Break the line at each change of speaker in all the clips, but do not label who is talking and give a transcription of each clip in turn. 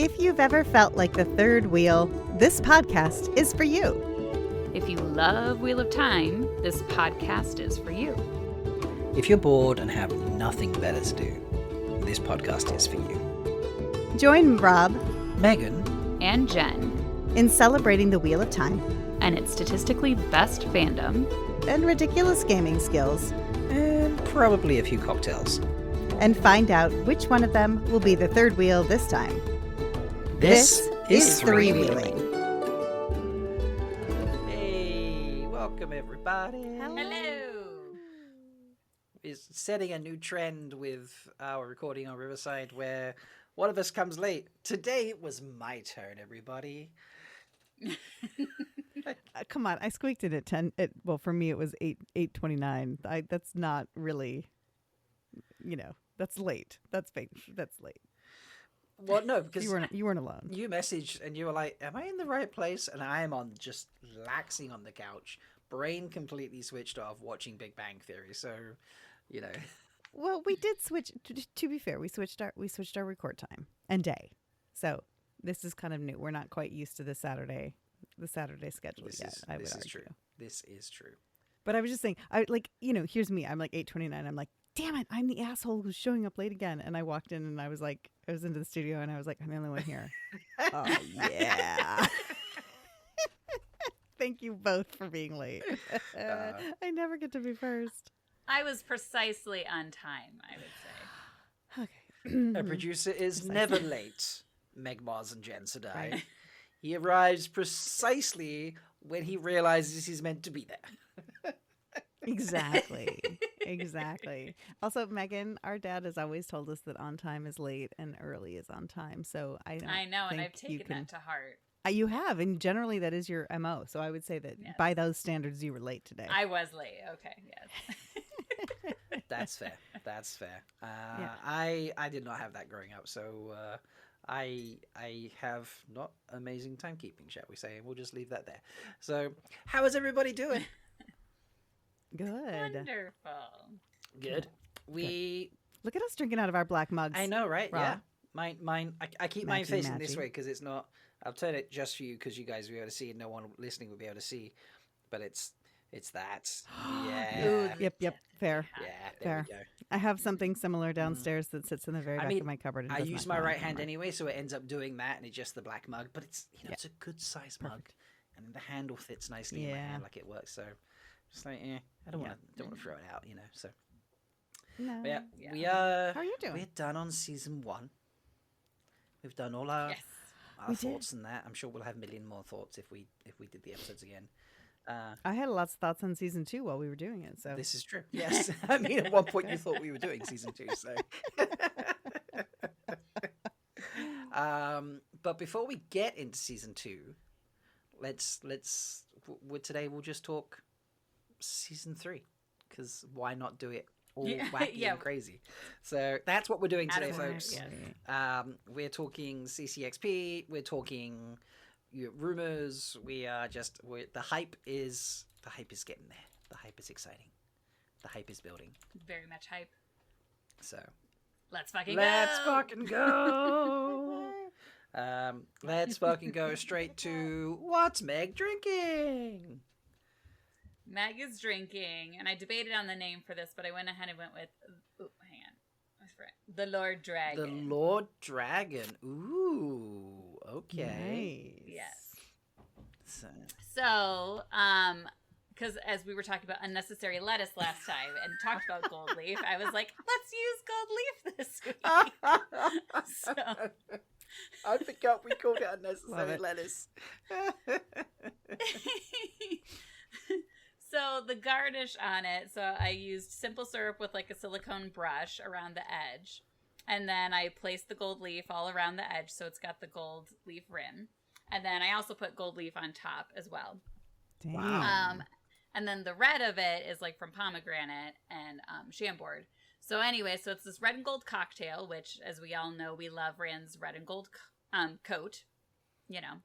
If you've ever felt like the third wheel, this podcast is for you.
If you love Wheel of Time, this podcast is for you.
If you're bored and have nothing better to do, this podcast is for you.
Join Rob,
Megan,
And Jen.
in celebrating the Wheel of Time
And its statistically best fandom.
and ridiculous gaming skills,
and probably a few cocktails.
and find out which one of them will be the third wheel this time.
This is
three-wheeling.
Hey, welcome everybody.
Hello.
Is setting a new trend with our recording on Riverside where one of us comes late. Today it was my turn, everybody.
Come on, I squeaked it at 10. Well, for me, it was 8:29. That's not really, that's late. That's fake. That's late.
Well, no, because
You weren't alone.
you messaged and you were like, am I in the right place? And I am on just laxing on the couch, brain completely switched off watching Big Bang Theory. So,
Well, we did switch. To be fair, we switched our record time and day. So this is kind of new. We're not quite used to the Saturday schedule yet. I would argue.
True. This is true.
But I was just saying, here's me. I'm like 8:29. I'm like, damn it, I'm the asshole who's showing up late again. And I walked in and I was into the studio and I was like, I'm the only one here. Oh yeah. Thank you both for being late. I never get to be first.
I was precisely on time, I would say.
Okay.
A producer is never late, Meg Mars and Jen Sedai.
Right.
He arrives precisely when he realizes he's meant to be there.
Exactly. Also, Megan, our dad has always told us that on time is late and early is on time. So I
know, and
think
I've taken that to heart.
You have, and generally that is your MO. So I would say that by those standards, you were late today.
I was late. Okay, yes.
That's fair.
Yeah.
I did not have that growing up, so I have not amazing timekeeping, shall we say, and we'll just leave that there. So, how is everybody doing?
Good.
Wonderful.
Good.
Look at us drinking out of our black mugs.
I know, right?
Rob.
Yeah. Mine. I keep mine facing this
Matchy.
way because it's not. I'll turn it just for you because you guys will be able to see, and no one listening will be able to see. But it's that. Yeah.
Ooh, yep. Fair.
Yeah. There
Fair.
we go.
I have something similar downstairs that sits in the very back of my cupboard. And
I
does
use
not
my
go
right hand
anymore.
anyway, so it ends up doing that, and it's just the black mug. But it's it's a good size mug,
Perfect.
and the handle fits nicely in my
Yeah.
hand, like it works. So, just like, I don't want to throw it out, So,
No.
but
Yeah.
we are.
How are you doing?
We're done on season 1. We've done all our
Yes.
We did.
thoughts and that. I'm sure we'll have a million more thoughts if we did the episodes again.
I had lots of thoughts on season 2 while we were doing it. So
This is true. Yes, I mean, at one point you thought we were doing season 2, so. But before we get into season 2, today we'll just talk season 3, because why not do it all wacky and crazy? So that's what we're doing today, folks.
Yes.
We're talking CCXP. We're talking rumors. The hype is getting there. The hype is exciting. The hype is building.
Very much hype.
So
Let's fucking
let's
go.
fucking go. Let's fucking go straight to what's Meg drinking?
Meg is drinking, and I debated on the name for this, but I went ahead and went with, hang on. I forgot. The Lord Dragon.
The Lord Dragon. Ooh, okay.
Nice.
Yes. So, because as we were talking about unnecessary lettuce last time and talked about gold leaf, I was like, let's use gold leaf this week. So,
I forgot we called it unnecessary lettuce.
so the garnish on it, so I used simple syrup with like a silicone brush around the edge. And then I placed the gold leaf all around the edge, so it's got the gold leaf rim. And then I also put gold leaf on top as well.
Dang.
Wow.
And then the red of it is like from pomegranate and chamboard. So anyway, so it's this red and gold cocktail, which, as we all know, we love Rand's red and gold coat.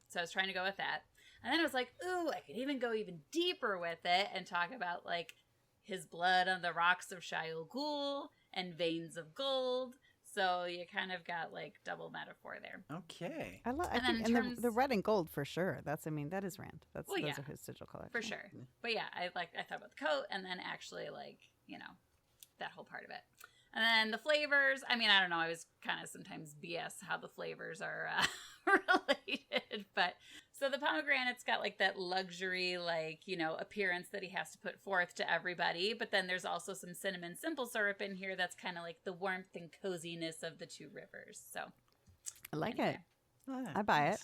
So I was trying to go with that. And then I was like, ooh, I could even go even deeper with it and talk about like his blood on the rocks of Shayol Ghul and veins of gold. So you kind of got like double metaphor there.
Okay.
I
And then
think
in
and
terms-
the red and gold for sure. That's that is Rand. Those
yeah,
are his sigil colors.
for sure. But yeah, I thought about the coat and then actually like, that whole part of it. And then the flavors, I don't know, I was kind of sometimes BS how the flavors are related, but so the pomegranate's got like that luxury, like, appearance that he has to put forth to everybody. But then there's also some cinnamon simple syrup in here that's kind of like the warmth and coziness of the two rivers. So
I like
anyway.
it. I buy it.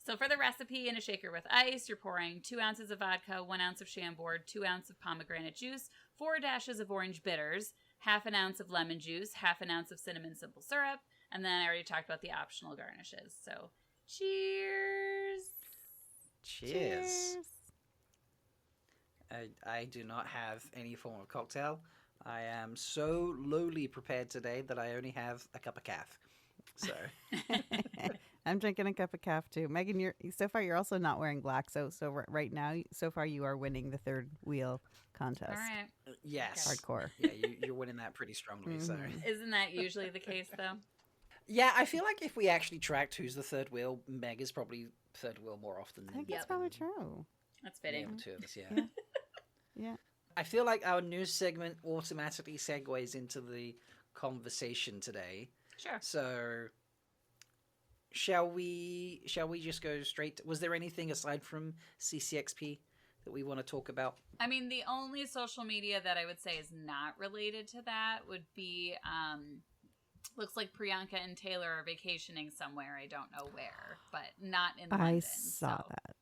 So for the recipe, in a shaker with ice, you're pouring 2 ounces of vodka, 1 ounce of chamboard, 2 ounces of pomegranate juice, 4 dashes of orange bitters, half an ounce of lemon juice, half an ounce of cinnamon simple syrup, and then I already talked about the optional garnishes. So cheers.
Cheers. I do not have any form of cocktail. I am so lowly prepared today that I only have a cup of calf. So
I'm drinking a cup of calf too. Megan, you're also not wearing black, so right now, so far you are winning the third wheel contest.
All right.
yes,
Hardcore.
Yeah, you're winning that pretty strongly. So
Isn't that usually the case, though?
yeah, I feel like if we actually tracked who's the third wheel, Meg is probably third wheel more often
I
than
think
Yep.
that's probably true.
That's
the
fitting.
other two of us. Yeah.
Yeah. Yeah.
I feel like our news segment automatically segues into the conversation today.
Sure.
So, shall we just go straight? Was there anything aside from CCXP that we want to talk about?
The only social media that I would say is not related to that would be, looks like Priyanka and Taylor are vacationing somewhere. I don't know where, but not in London.
I saw that.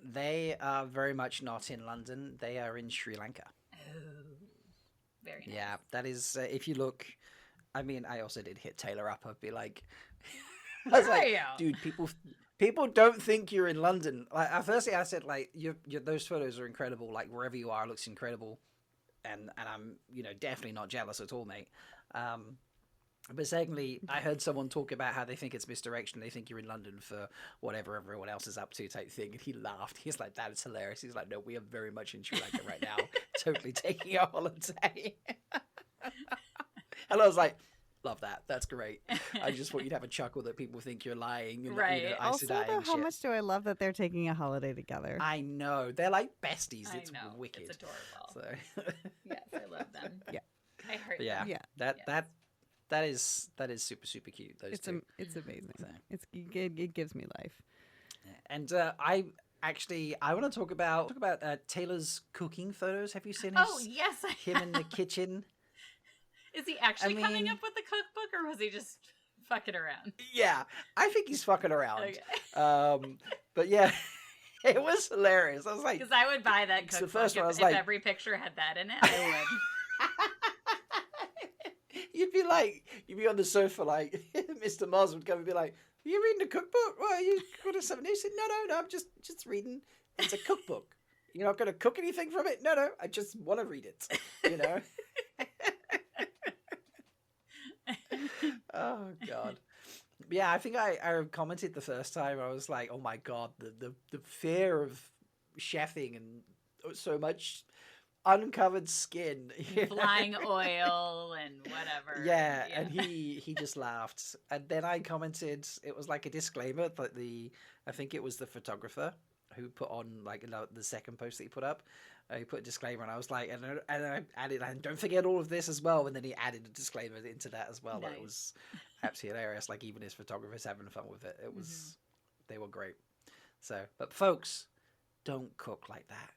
They are very much not in London. They are in Sri Lanka.
Oh, very nice.
Yeah, that is. If you look, I also did hit Taylor up. I'd be like, I was
Where
like,
are you?
dude, people don't think you're in London. Like, firstly, I said like, those photos are incredible. Like wherever you are, looks incredible, and I'm definitely not jealous at all, mate. But secondly, I heard someone talk about how they think it's misdirection. They think you're in London for whatever everyone else is up to type thing. And he laughed. He's like, that is hilarious. He's like, no, we are very much in Sri Lanka right now. Totally taking a holiday. And I was like, love that. That's great. I just want you to have a chuckle that people think you're lying. And,
Right.
Also,
ice-a-dying
though, how
shit.
much do I love that they're taking a holiday together?
I know. They're like besties.
I
It's
know.
wicked.
It's adorable.
So,
Yes, I love them.
Yeah.
I heard
yeah.
them.
That
Yes.
that is super, super cute. Those
It's
two.
it's amazing.
So.
It gives me life.
And I want to talk about Taylor's cooking photos. Have you seen
Oh, yes.
him in the kitchen?
Is he actually coming
mean-
up with the cookbook, or was he just fucking around?
Yeah, I think he's fucking around.
Okay.
But yeah, it was hilarious. I was like,
Because I would buy that
It's the
cookbook
first one, I
if,
was
if
like-
every picture had that in it. I would.
you'd be on the sofa like Mr. Mars would come and be like, "Are you reading a cookbook? Well, are you going to something new?" He said, No, I'm just reading. It's a cookbook. You're not going to cook anything from it? No, I just want to read it. Oh God. Yeah, I think I commented the first time. I was like, oh my God, the fear of chefing and so much uncovered skin.
Flying oil and whatever.
Yeah, and he just laughed. And then I commented, it was like a disclaimer that I think it was the photographer who put on like the second post that he put up. He put a disclaimer, and I was like, and I added, and don't forget all of this as well. And then he added a disclaimer into that as well.
Nice.
That was absolutely hilarious. Like even his photographers having fun with it. It was, they were great. So, but folks, don't cook like that.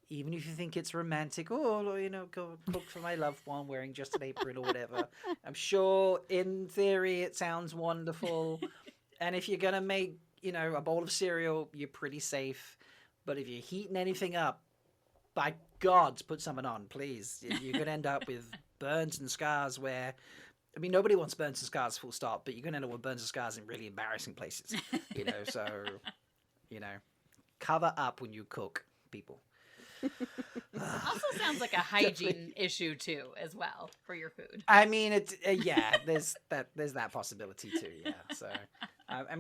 Even if you think it's romantic, go cook for my loved one wearing just an apron or whatever. I'm sure in theory it sounds wonderful. And if you're going to make, a bowl of cereal, you're pretty safe. But if you're heating anything up, by God, put something on, please. You're going to end up with burns and scars where, nobody wants burns and scars full stop, but you're going to end up with burns and scars in really embarrassing places. So, cover up when you cook, people.
Also sounds like a hygiene issue too, as well, for your food.
It's there's that possibility too. Yeah. So,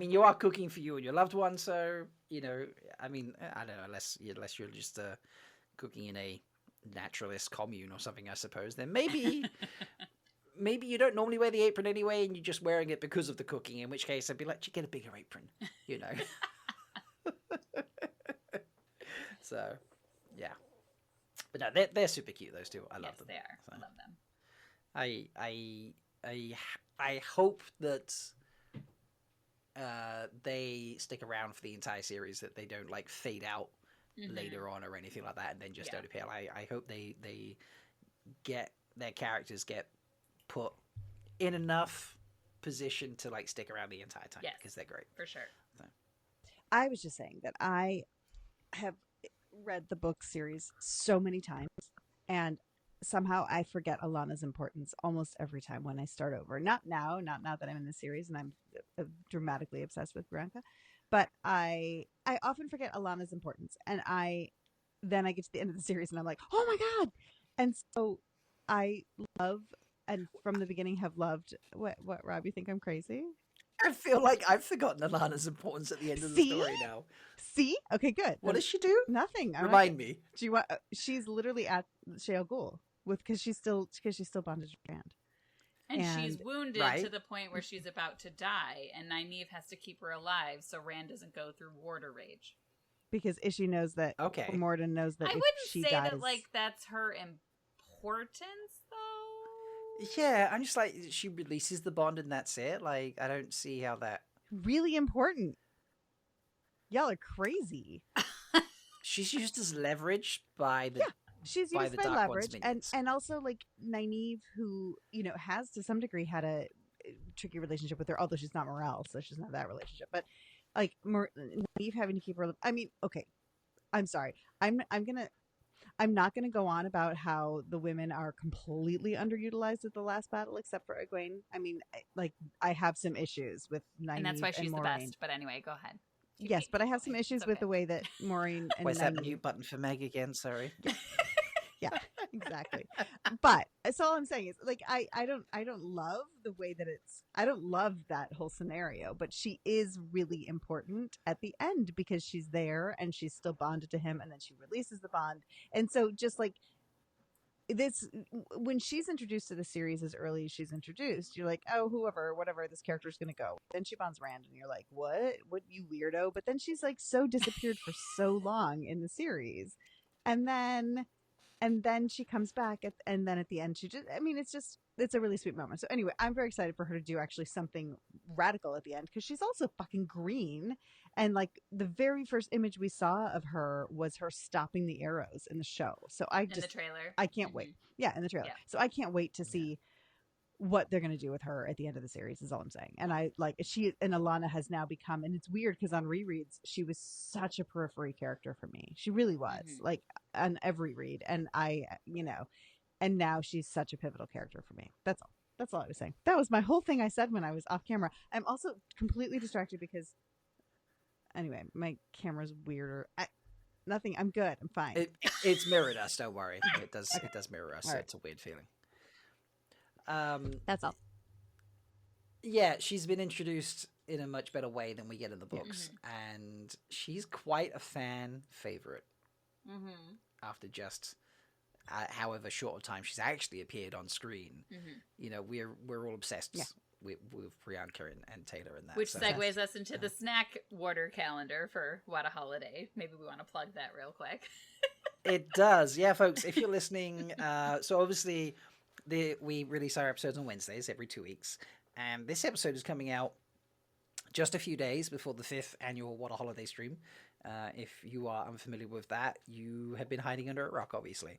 you are cooking for you and your loved one. So, I don't know, unless you're just cooking in a naturalist commune or something, I suppose. Then maybe maybe you don't normally wear the apron anyway, and you're just wearing it because of the cooking. In which case, I'd be like, you get a bigger apron, you know. So, yeah. But no, they're super cute. Those two, I love them.
They are.
So,
I love them.
I hope that they stick around for the entire series. That they don't like fade out later on or anything like that, and then just don't appear. I hope they get their characters get put in enough position to like stick around the entire time because they're great
for sure.
So.
I was just saying that I have read the book series so many times, and somehow I forget Alana's importance almost every time when I start over. Not now that I'm in the series and I'm dramatically obsessed with Bianca, but I often forget Alana's importance, and then I get to the end of the series and I'm like, oh my god! And so I love, and from the beginning have loved. What Rob? You think I'm crazy?
I feel like I've forgotten Alana's importance at the end of the story now.
See? Okay, good.
What does she do?
Nothing.
Remind me.
Do you want? She's literally at Shayol Ghul because she's still bonded to Rand.
And she's wounded to the point where she's about to die, and Nynaeve has to keep her alive so Rand doesn't go through water rage.
Because Ishii knows that. Okay. Morden knows that. I
wouldn't
she
say
dies,
that like that's her importance, though.
Yeah, I'm just like, she releases the bond and that's it. Like, I don't see how that.
Really important. Y'all are crazy.
She's used as leverage by the.
Yeah. She's used by leverage, and also like Nynaeve, who has to some degree had a tricky relationship with her, although she's not Morale, so she doesn't have that relationship. But like Nynaeve having to keep her. I mean, okay, I'm sorry. I'm not gonna go on about how the women are completely underutilized at the last battle, except for Egwene. I mean, like I have some issues with Nynaeve,
and that's why she's the
Moiraine.
best. But anyway, go ahead.
Yes, but I have some issues with the way that Moiraine and
Where's
Nynaeve...
that mute button for Meg again? Sorry.
Yeah, exactly. But that's all I'm saying is like I don't love the way that I don't love that whole scenario, but she is really important at the end because she's there and she's still bonded to him, and then she releases the bond. And so just like this, when she's introduced to the series as early as she's introduced, you're like, oh, whatever, this character is going to go. Then she bonds Rand and you're like, what, you weirdo. But then she's like so disappeared for so long in the series. And then she comes back and then at the end she just, I mean, it's a really sweet moment. So anyway, I'm very excited for her to do actually something radical at the end, because she's also fucking green. And like the very first image we saw of her was her stopping the arrows in the show. So in the
trailer.
I can't wait. Yeah, in the trailer. Yeah. So I can't wait to see what they're going to do with her at the end of the series is all I'm saying. And I like she and Alana has now become, and it's weird because on rereads she was such a periphery character for me. She really was like on every read, and and now she's such a pivotal character for me. That's all I was saying. That was my whole thing I said when I was off camera. I'm also completely distracted because anyway, my camera's weirder. Nothing. I'm good. I'm fine.
It's mirrored us. Don't worry. It does. It does mirror us. So it's a weird feeling.
That's all.
Yeah, she's been introduced in a much better way than we get in the books, and she's quite a fan favorite. After just however short a time she's actually appeared on screen, we're all obsessed with Priyanka and Taylor and that.
Which segues us into the snack water calendar for What a Holiday. Maybe we want to plug that real quick.
It does, yeah, folks. If you're listening, so obviously. We release our episodes on Wednesdays every 2 weeks, and this episode is coming out just a few days before the 5th annual What a Holiday stream. If you are unfamiliar with that, you have been hiding under a rock, obviously.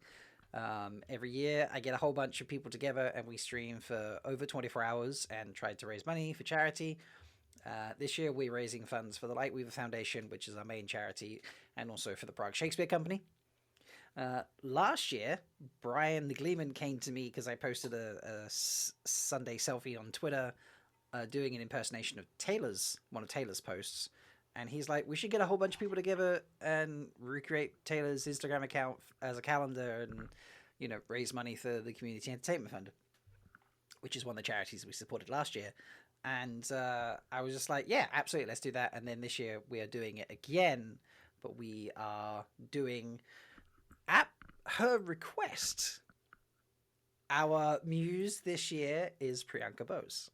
Every year, I get a whole bunch of people together, and we stream for over 24 hours and try to raise money for charity. This year, we're raising funds for the Lightweaver Foundation, which is our main charity, and also for the Prague Shakespeare Company. Last year, Brian the Gleeman came to me because I posted a Sunday selfie on Twitter doing an impersonation of one of Taylor's posts. And he's like, we should get a whole bunch of people together and recreate Taylor's Instagram account as a calendar and, raise money for the Community Entertainment Fund, which is one of the charities we supported last year. And I was just like, yeah, absolutely, let's do that. And then this year we are doing it again, but we are doing... At her request, our muse this year is Priyanka Bose,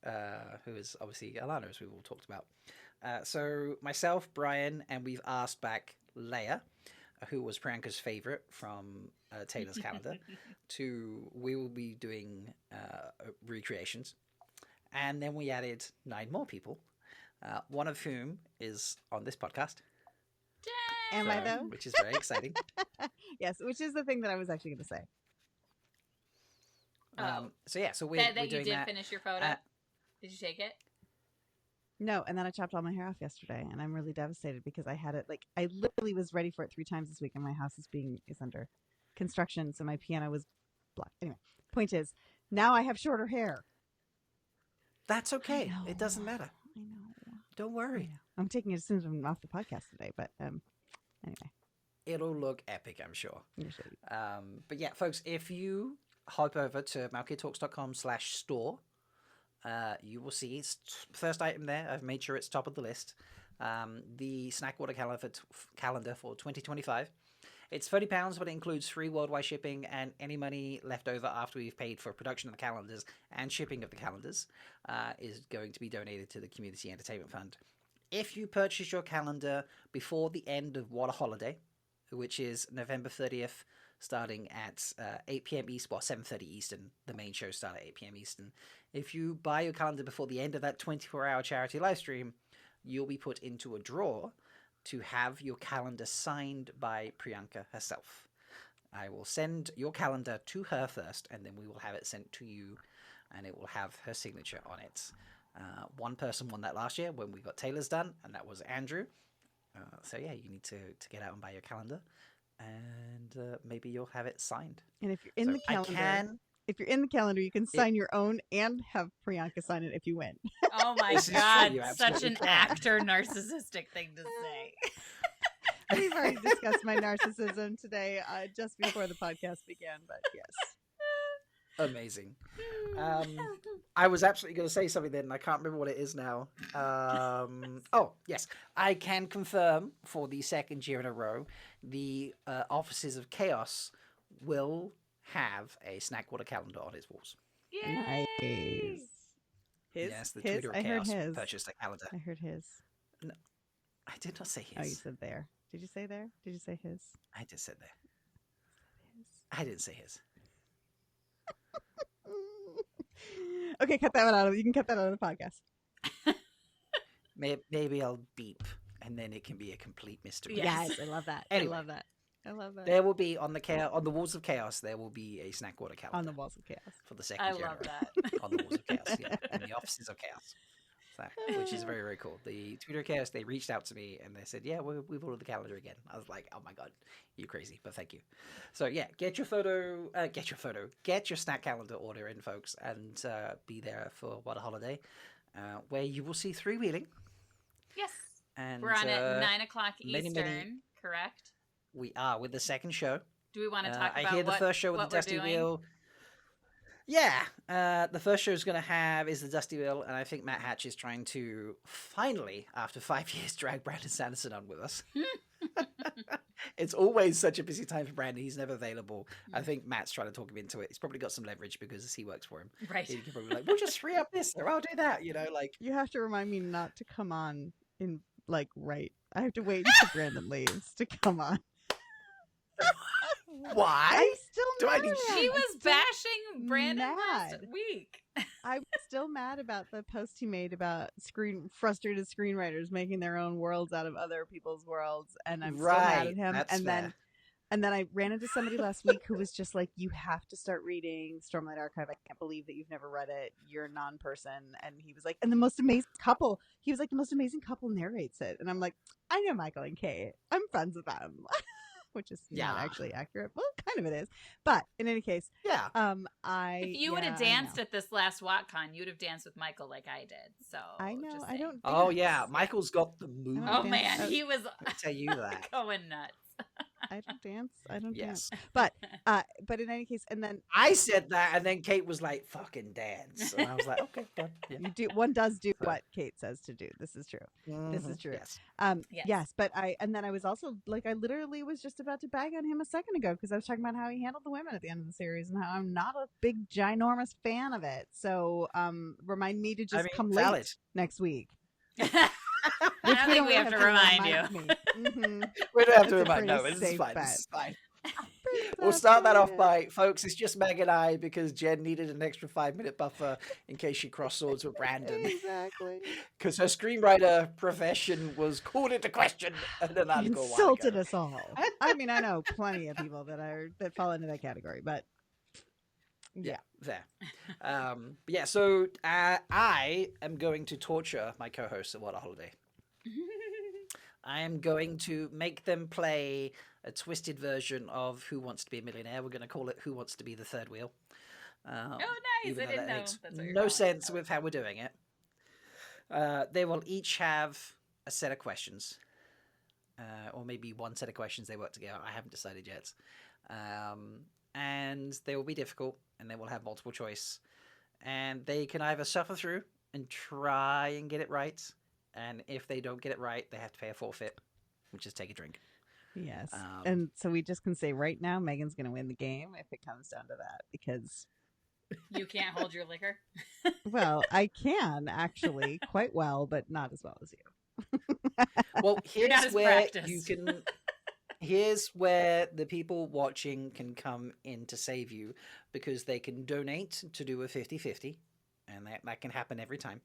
who is obviously Alana, as we've all talked about. So myself, Brian, and we've asked back Leia, who was Priyanka's favorite from Taylor's calendar, we will be doing recreations. And then we added 9 more people, one of whom is on this podcast.
Am I though?
Which is very exciting.
Yes, which is the thing that I was actually going to say.
So we're
that you
doing
did
that.
finish your photo. Did you take it?
No, and then I chopped all my hair off yesterday, and I'm really devastated because I had it I literally was ready for it 3 times this week, and my house is under construction, so my piano was blocked. Anyway, point is, now I have shorter hair.
That's okay. It doesn't matter.
I know.
Don't worry.
I'm taking it as soon as I'm off the podcast today, but anyway.
It'll look epic, I'm sure. But yeah, folks, if you hop over to malkidtalks.com/store, you will see first item there. I've made sure it's top of the list. The snack water calendar for 2025. It's £30, but it includes free worldwide shipping, and any money left over after we've paid for production of the calendars and shipping of the calendars is going to be donated to the Community Entertainment Fund. If you purchase your calendar before the end of Water Holiday, which is November 30th, starting at 8 p.m. East, 7:30 Eastern. The main shows start at 8 p.m. Eastern. If you buy your calendar before the end of that 24-hour charity live stream, you'll be put into a draw to have your calendar signed by Priyanka herself. I will send your calendar to her first, and then we will have it sent to you, and it will have her signature on it. One person won that last year when we got Taylor's done, and that was Andrew. So yeah, you need to get out and buy your calendar, and maybe you'll have it signed.
And if you're in the calendar, you can sign your own and have Priyanka sign it if you win.
Oh my God, such an actor narcissistic thing to say.
We've already discussed my narcissism today just before the podcast began, but yes.
Amazing. I was absolutely going to say something then, and I can't remember what it is now. Oh, yes. I can confirm for the second year in a row, the Offices of Chaos will have a snack water calendar on its walls.
Yay! Nice.
Yes, the Twitter of Chaos purchased a calendar.
I heard his.
No, I did not say his.
Oh, you said there. Did you say there? Did you say his?
I did say there. I didn't say his.
Okay, cut that one out. You can cut that out of the podcast.
Maybe I'll beep, and then it can be a complete mystery.
Yes, I love that.
Anyway,
I love that. I love that.
There will be on the walls of chaos. There will be a snack water calendar
on the walls of chaos
for the second year.
I love that.
On the walls of chaos, yeah, in the Offices of Chaos. So, which is very, very cool. The Twitter of Chaos, they reached out to me and they said, yeah, we've ordered the calendar again. I was like, oh my God, you're crazy, but thank you. So yeah, get your snack calendar order in, folks, and be there for What a Holiday, where you will see Three-Wheeling.
Yes.
And
we're on at 9 o'clock Eastern,
many,
correct?
We are with the second show.
Do we want to talk about
I hear the first show with the Dusty Wheel. Yeah, the first show is the Dusty Wheel, and I think Matt Hatch is trying to finally, after 5 years, drag Brandon Sanderson on with us. It's always such a busy time for Brandon. He's never available. I think Matt's trying to talk him into it. He's probably got some leverage because he works for him.
Right.
He can probably be like, we'll just free up this, or I'll do that.
You have to remind me not to come on in right. I have to wait until Brandon leaves to come on.
Why?
I'm still mad.
She was bashing Brandon last week.
I'm still mad about the post he made about frustrated screenwriters making their own worlds out of other people's worlds, and I'm still mad at him.
That's fair.
And then I ran into somebody last week who was just like, you have to start reading Stormlight Archive. I can't believe that you've never read it. You're a non-person. And he was like, and the most amazing couple. He was like, the most amazing couple narrates it. And I'm like, I know Michael and Kate. I'm friends with them. Which is not actually accurate. Well, kind of it is. But in any case,
if you would have danced at this last WatCon, you'd have danced with Michael like I did. So
I know. I don't.
Oh yeah, Michael's got the move.
Oh man, he was.
I tell you that.
Going nuts.
I don't dance. I don't
Yes.
dance. But in any case, and then
I said that, and then Kate was like, "Fucking dance," and I was like, "Okay, fine." Yeah.
one does do
So,
what Kate says to do. This is true. This is true.
Yes.
Yes.
Yes, but then I was also like, I literally was just about to bag on him a second ago because I was talking about how he handled the women at the end of the series and how I'm not a big ginormous fan of it. So remind me to just come
valid.
late next week.
I don't think we have to remind you.
We don't have to
It's a
remind. No,
pretty
this is
safe
fine.
bet.
This is fine.
Pretty
We'll
safe
start that off
bet.
by, folks, it's just Meg and I because Jen needed an extra 5-minute buffer in case she crossed swords with Brandon.
Exactly.
Because her screenwriter profession was called into question an
He
article a while
insulted
ago.
us all. I mean, I know plenty of people that fall into that category, but
Yeah, there. But yeah, so I am going to torture my co-hosts at What a Holiday. I am going to make them play a twisted version of Who Wants to Be a Millionaire. We're going to call it Who Wants to Be the Third Wheel.
Oh, nice.
Even
I
though
didn't
that
know
makes
that's what you're
no
calling
sense
it.
with how we're doing it. They will each have a set of questions. Or maybe one set of questions they work together. I haven't decided yet. And they will be difficult, and they will have multiple choice. And they can either suffer through and try and get it right. And if they don't get it right, they have to pay a forfeit, which is take a drink.
yes. And so we just can say right now, Megan's going to win the game if it comes down to that, because
You can't hold your liquor.
well, I can actually quite well, but not as well as you.
Well,
You're not
here's
as
where
practiced.
you can. Here's where the people watching can come in to save you, because they can donate to do a 50-50, and that can happen every time.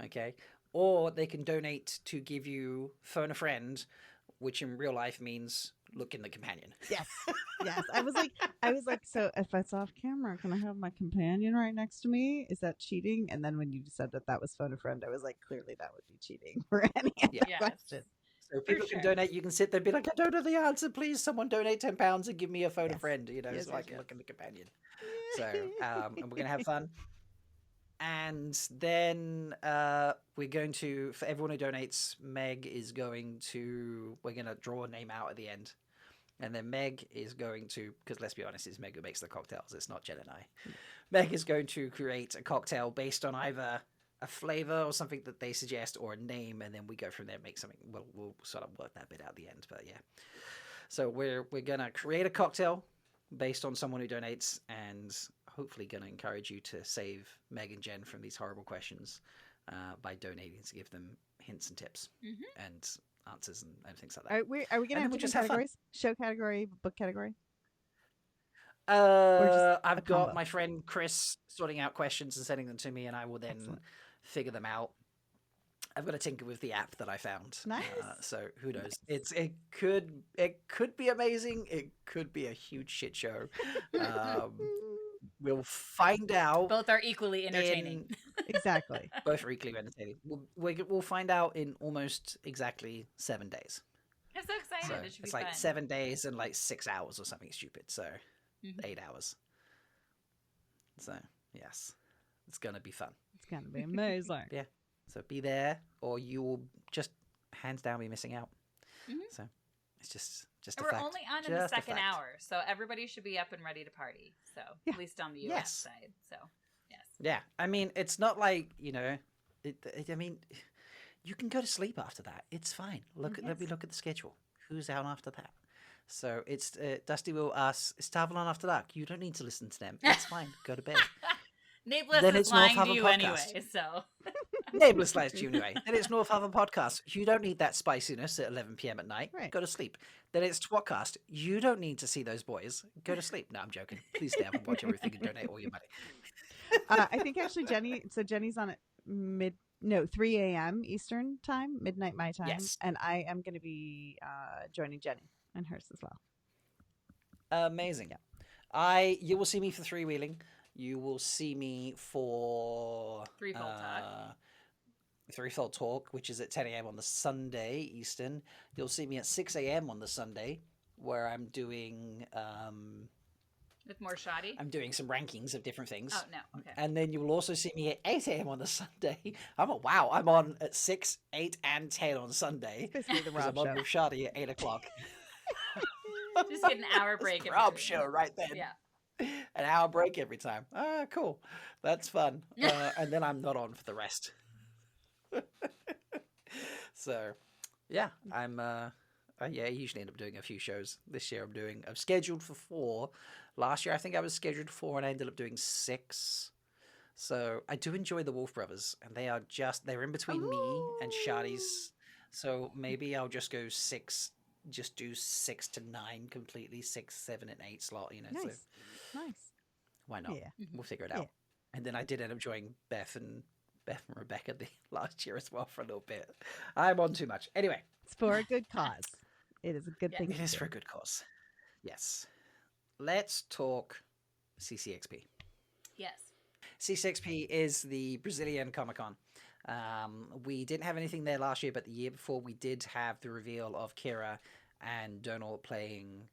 Okay. Or they can donate to give you phone a friend, which in real life means look in the companion.
Yes. Yes. I was like, so if it's off camera, can I have my companion right next to me? Is that cheating? And then when you said that was phone a friend, I was like, clearly that would be cheating for any other
Yes.
question.
So people can
sure.
donate. You can sit there and be like, I don't know the answer. Please, someone donate £10 and give me a phone a
Yes.
friend,
Yes,
so I
yes,
can
yes.
look in the companion. So, and we're going to have fun. And then we're going to, for everyone who donates, we're going to draw a name out at the end. And then Meg is going to, because let's be honest, it's Meg who makes the cocktails. It's not Jen and I. Meg is going to create a cocktail based on either a flavor or something that they suggest, or a name, and then we go from there and make something. We'll sort of work that bit out at the end, but yeah. So we're going to create a cocktail based on someone who donates, and hopefully going to encourage you to save Meg and Jen from these horrible questions by donating to give them hints and tips and answers and things like that.
Are we going to have different categories? Show category, book category?
I've got
combo?
my friend Chris sorting out questions and sending them to me, and I will then figure them out. I've got to tinker with the app that I found.
Nice.
So who knows? It could be amazing. It could be a huge shit show. We'll find out.
Both are equally entertaining.
Exactly.
Both are equally entertaining. We'll find out in almost exactly 7 days.
I'm so excited.
So
It should be
it's
fun.
like 7 days and like 6 hours or something stupid. So 8 hours. So yes, it's gonna be fun.
It's going to be amazing.
Yeah. So be there, or you will just hands down be missing out. So it's just
And
a
we're
fact.
only on in the second hour, so everybody should be up and ready to party. So at least on the US
Yes.
side. So yes.
Yeah, I mean, it's not like I mean, you can go to sleep after that. It's fine. Let me look at the schedule. Who's out after that? So it's Dusty will ask, is Tavalon after dark? You don't need to listen to them. It's fine. Go to bed.
Nameless
Then
is
it's North
lying to
Haven
you
Podcast.
anyway, so.
Nameless lies to you anyway. Then it's North Haven Podcast. You don't need that spiciness at 11 p.m. at night.
Right.
Go to sleep. Then it's Twatcast. You don't need to see those boys. Go to sleep. No, I'm joking. Please stay up and watch everything and donate all your money.
I think actually Jenny's on at 3 a.m. Eastern time, midnight my time.
Yes.
And I am going to be joining Jenny and hers as well.
Amazing. You will see me for Three Wheeling. You will see me for Threefold Talk, which is at 10 a.m. on the Sunday Eastern. You'll see me at 6 a.m. on the Sunday, where I'm doing
With more shoddy?
I'm doing some rankings of different things.
Oh, no. Okay.
And then you will also see me at 8 a.m. on the Sunday. I'm on at 6, 8, and 10 on Sunday.
Basically the
Because
Rob
I'm
show.
on with Shadi at 8 o'clock.
Just get an hour break.
It's
in
Rob
between.
show right then.
Yeah.
An hour break every time. Ah, cool. That's fun. And then I'm not on for the rest. So, yeah, I usually end up doing a few shows. This year I'm scheduled for 4. Last year I think I was scheduled for 4 and I ended up doing 6. So I do enjoy the Wolf Brothers, and they're in between me and Shadi's. So maybe I'll just go 6, just do 6 to 9 completely, 6, 7, and 8 slot.
Nice.
So
Nice.
why not?
Yeah.
We'll figure it out. And then I did end up joining Beth and Rebecca the last year as well for a little bit. I'm on too much. Anyway,
It's for a good cause. It is a good thing.
it is for a good cause. Yes. Let's talk CCXP.
Yes.
CCXP is the Brazilian Comic-Con. We didn't have anything there last year, but the year before we did have the reveal of Kira and Donald playing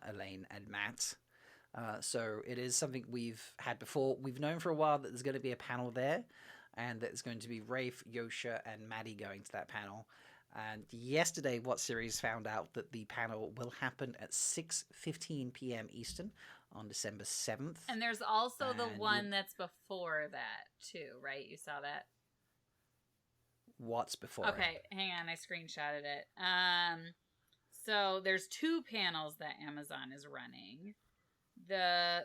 Elaine and Matt. So it is something we've had before. We've known for a while that there's going to be a panel there, and that it's going to be Rafe, Yosha, and Maddie going to that panel. And yesterday, What Series found out that the panel will happen at 6:15 p.m. Eastern on December 7th.
And there's also the one that's before that too, right? You saw that?
What's before?
Okay, hang on. I screenshotted it. So there's 2 panels that Amazon is running.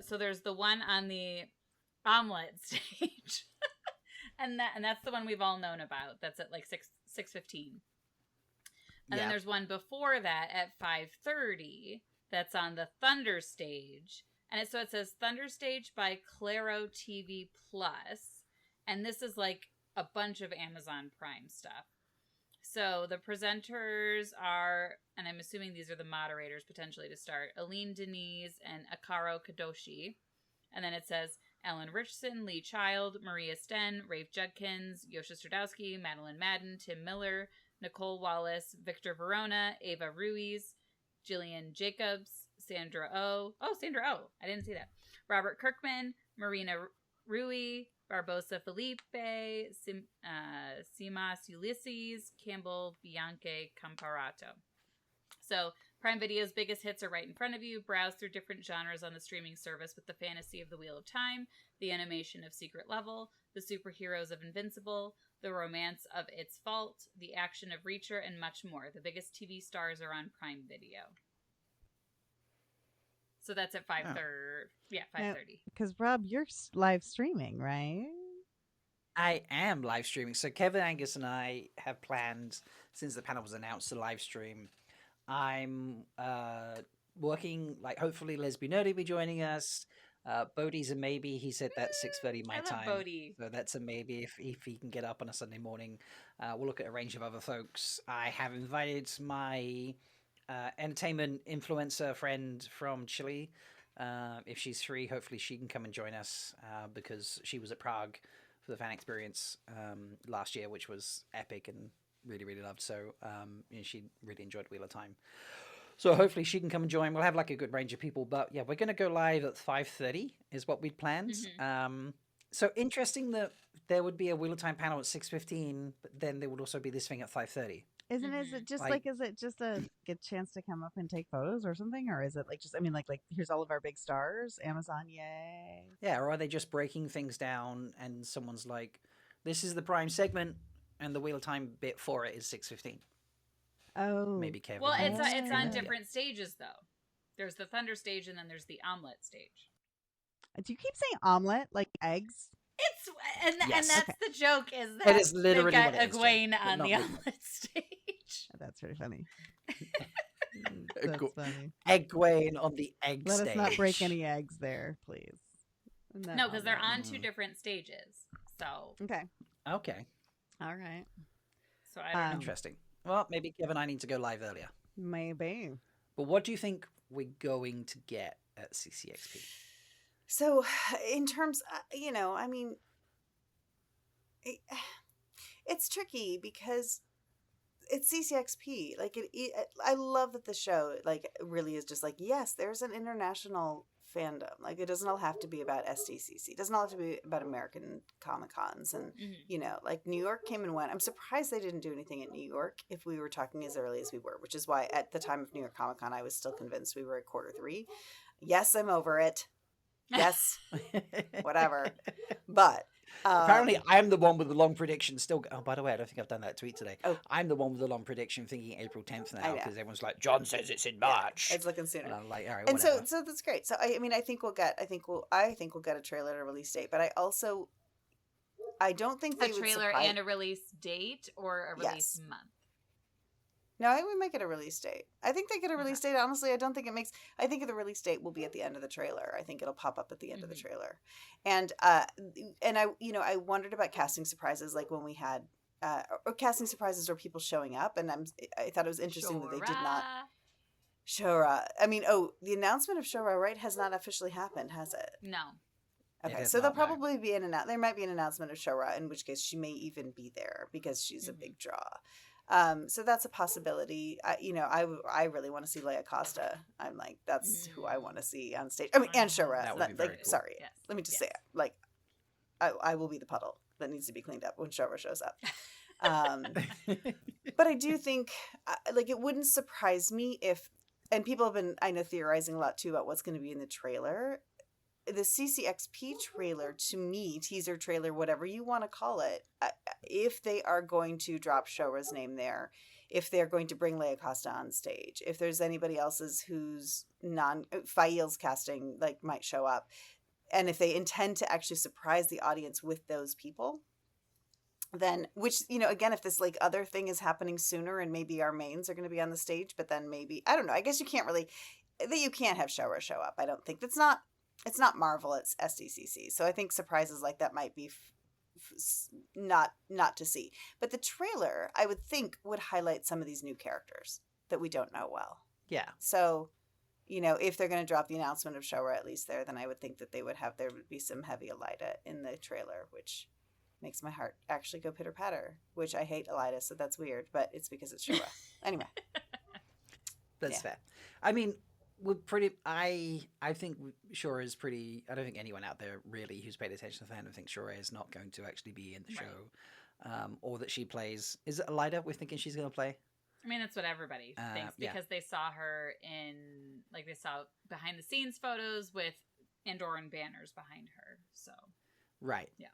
So there's the one on the omelet stage, and that's the one we've all known about. That's at like 6:15. And then there's one before that at 5:30. That's on the Thunder stage, and it says Thunder stage by Claro TV Plus, and this is like a bunch of Amazon Prime stuff. So the presenters are, and I'm assuming these are the moderators potentially to start, Aline Denise and Akaro Kadoshi. And then it says Ellen Richardson, Lee Child, Maria Sten, Rafe Judkins, Yosha Stradowski, Madeline Madden, Tim Miller, Nicole Wallace, Victor Verona, Ava Ruiz, Jillian Jacobs, Sandra Oh. Oh, Sandra Oh. I didn't see that. Robert Kirkman, Marina Rui, Barbosa Felipe, Simas Ulysses, Campbell Bianche Comparato. So Prime Video's biggest hits are right in front of you. Browse through different genres on the streaming service with the fantasy of the Wheel of Time, the animation of Secret Level, the superheroes of Invincible, the romance of It's Fault, the action of Reacher, and much more. The biggest TV stars are on Prime Video. So that's at 5:30. Yeah, 5:30.
Because Rob, you're live streaming, right?
I am live streaming. So Kevin Angus and I have planned, since the panel was announced, to live stream. I'm working, like, hopefully Lesbian Nerdy will be joining us. Bodie's a maybe. He said that's 6:30 my time.
Bodie.
So that's a maybe if he can get up on a Sunday morning. We'll look at a range of other folks. I have invited my entertainment influencer friend from Chile. If she's free, hopefully she can come and join us because she was at Prague for the fan experience last year, which was epic and really, really loved. So she really enjoyed Wheel of Time. So hopefully she can come and join. We'll have like a good range of people. But yeah, we're going to go live at 5:30 is what we'd planned. Mm-hmm. So interesting that there would be a Wheel of Time panel at 6:15, but then there would also be this thing at 5:30.
Is it just is it just a good chance to come up and take photos or something? Or is it like just, like here's all of our big stars, Amazon, yay.
Yeah, or are they just breaking things down and someone's like, this is the Prime segment and the Wheel of Time bit for it is 6:15.
Oh.
Maybe Kevin.
Well, it's on different stages though. There's the Thunder stage and then there's the omelet stage.
Do you keep saying omelet like eggs?
And that's the joke is that
it is literally
they got Egwene on the omelet stage.
That's really funny. That's funny.
Egwene on the egg stage.
Let us not break any eggs there, please.
No, because they're on 2 different stages. So
okay.
All right. So I don't know.
Interesting. Well, maybe Kevin and I need to go live earlier.
Maybe.
But what do you think we're going to get at CCXP?
So, in terms, it's tricky because it's CCXP. Like, I love that the show, like, really is just like, yes, there's an international fandom. Like, it doesn't all have to be about SDCC. It doesn't all have to be about American Comic-Cons. And, you know, like, New York came and went. I'm surprised they didn't do anything in New York if we were talking as early as we were, which is why at the time of New York Comic-Con, I was still convinced we were at Q3. Yes, I'm over it. Yes, whatever. But
apparently, I'm the one with the long prediction still. Oh, by the way, I don't think I've done that tweet today.
Oh.
I'm the one with the long prediction thinking April 10th
I
now
know.
because everyone's like, John says it's in March.
it's looking sooner.
And I'm like, all right,
And
whatever.
so that's great. So I mean, I think we'll get a trailer and a release date. But I don't think
A
they would
trailer
surprise-
and a release date or a release month?
No, I would make it a release date. I think they get a release date. Honestly, I don't think it makes. I think the release date will be at the end of the trailer. I think it'll pop up at the end of the trailer, and I wondered about casting surprises, like when we had or casting surprises or people showing up, and I thought it was interesting that they did not. Shora. I mean, the announcement of Shora, right, has not officially happened, has it?
No.
Okay,
It
so
has
there'll
not, no.
probably be there might be an announcement of Shora, in which case she may even be there because she's a big draw. So that's a possibility. I really want to see Leia Costa. I'm like, that's who I want to see on stage. I mean, and Shora.
That would be very cool.
Sorry,
Yes.
let me just say it. Like, I will be the puddle that needs to be cleaned up when Shora shows up. But I do think, like, it wouldn't surprise me if, and people have been, I know, theorizing a lot too about what's going to be in the trailer. The CCXP trailer, to me, teaser trailer, whatever you want to call it, if they are going to drop Shora's name there, if they're going to bring Leia Costa on stage, if there's anybody else's who's Fail's casting, like, might show up, and if they intend to actually surprise the audience with those people, then, which, again, if this, like, other thing is happening sooner and maybe our mains are going to be on the stage, but then maybe, I don't know, I guess you can't have Shora show up. I don't think it's not Marvel, it's SDCC. So I think surprises like that might be not to see. But the trailer, I would think, would highlight some of these new characters that we don't know well.
Yeah.
So, if they're going to drop the announcement of Shora at least there, then I would think that there would be some heavy Elida in the trailer, which makes my heart actually go pitter patter, which I hate Elida, so that's weird, but it's because it's Shora. Anyway.
That's fair. I mean, I think Shora is pretty. I don't think anyone out there really who's paid attention to the fandom thinks Shora is not going to actually be in the show, or that she plays. Is it Elida we're thinking she's going to play?
I mean, that's what everybody thinks because they saw her they saw behind the scenes photos with Andorran banners behind her. So
right,
yeah.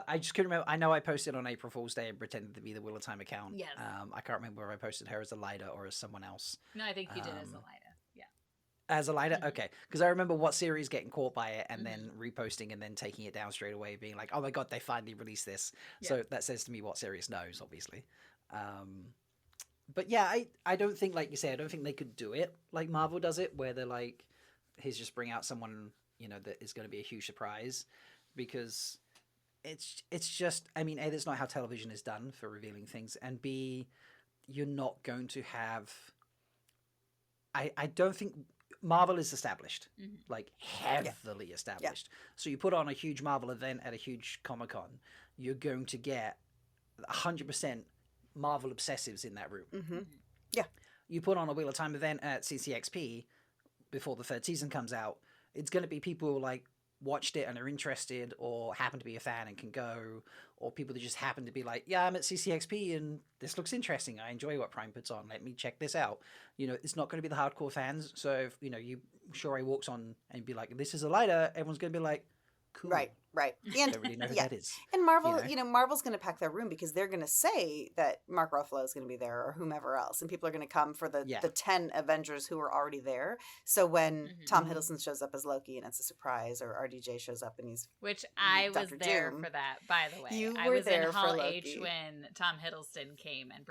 I just couldn't remember. I know I posted on April Fool's Day and pretended to be the Wheel of Time account.
Yes.
I can't remember whether I posted her as Elida or as someone else.
No, I think you did as Elida. Yeah.
As Elida? Okay. Because I remember what series getting caught by it and then reposting and then taking it down straight away, being like, oh my God, they finally released this. Yeah. So that says to me what series knows, obviously. But yeah, I don't think, like you say, I don't think they could do it like Marvel does it, where they're like, here's just bring out someone, that is going to be a huge surprise. Because it's just, I mean, A, that's not how television is done for revealing things. And B, you're not going to have, I don't think, Marvel is established, like heavily established. Yeah. So you put on a huge Marvel event at a huge Comic-Con, you're going to get 100% Marvel obsessives in that room.
Mm-hmm. Yeah.
You put on a Wheel of Time event at CCXP before the third season comes out, it's going to be people who like watched it and are interested or happen to be a fan and can go, or people that just happen to be like, yeah, I'm at CCXP and this looks interesting. I enjoy what Prime puts on. Let me check this out. It's not going to be the hardcore fans. So if, Shora walks on and be like, this is Elida, everyone's going to be like, cool.
Right.
And I don't really know who that is.
And Marvel, Marvel's going to pack that room because they're going to say that Mark Ruffalo is going to be there or whomever else. And people are going to come for the 10 Avengers who are already there. So when Tom Hiddleston shows up as Loki and it's a surprise, or RDJ shows up and he's
Which I was
Dr.
there
Doom.
for that, by the way.
You
I
were
was
there
in Hall
for
H
Loki.
when Tom Hiddleston came and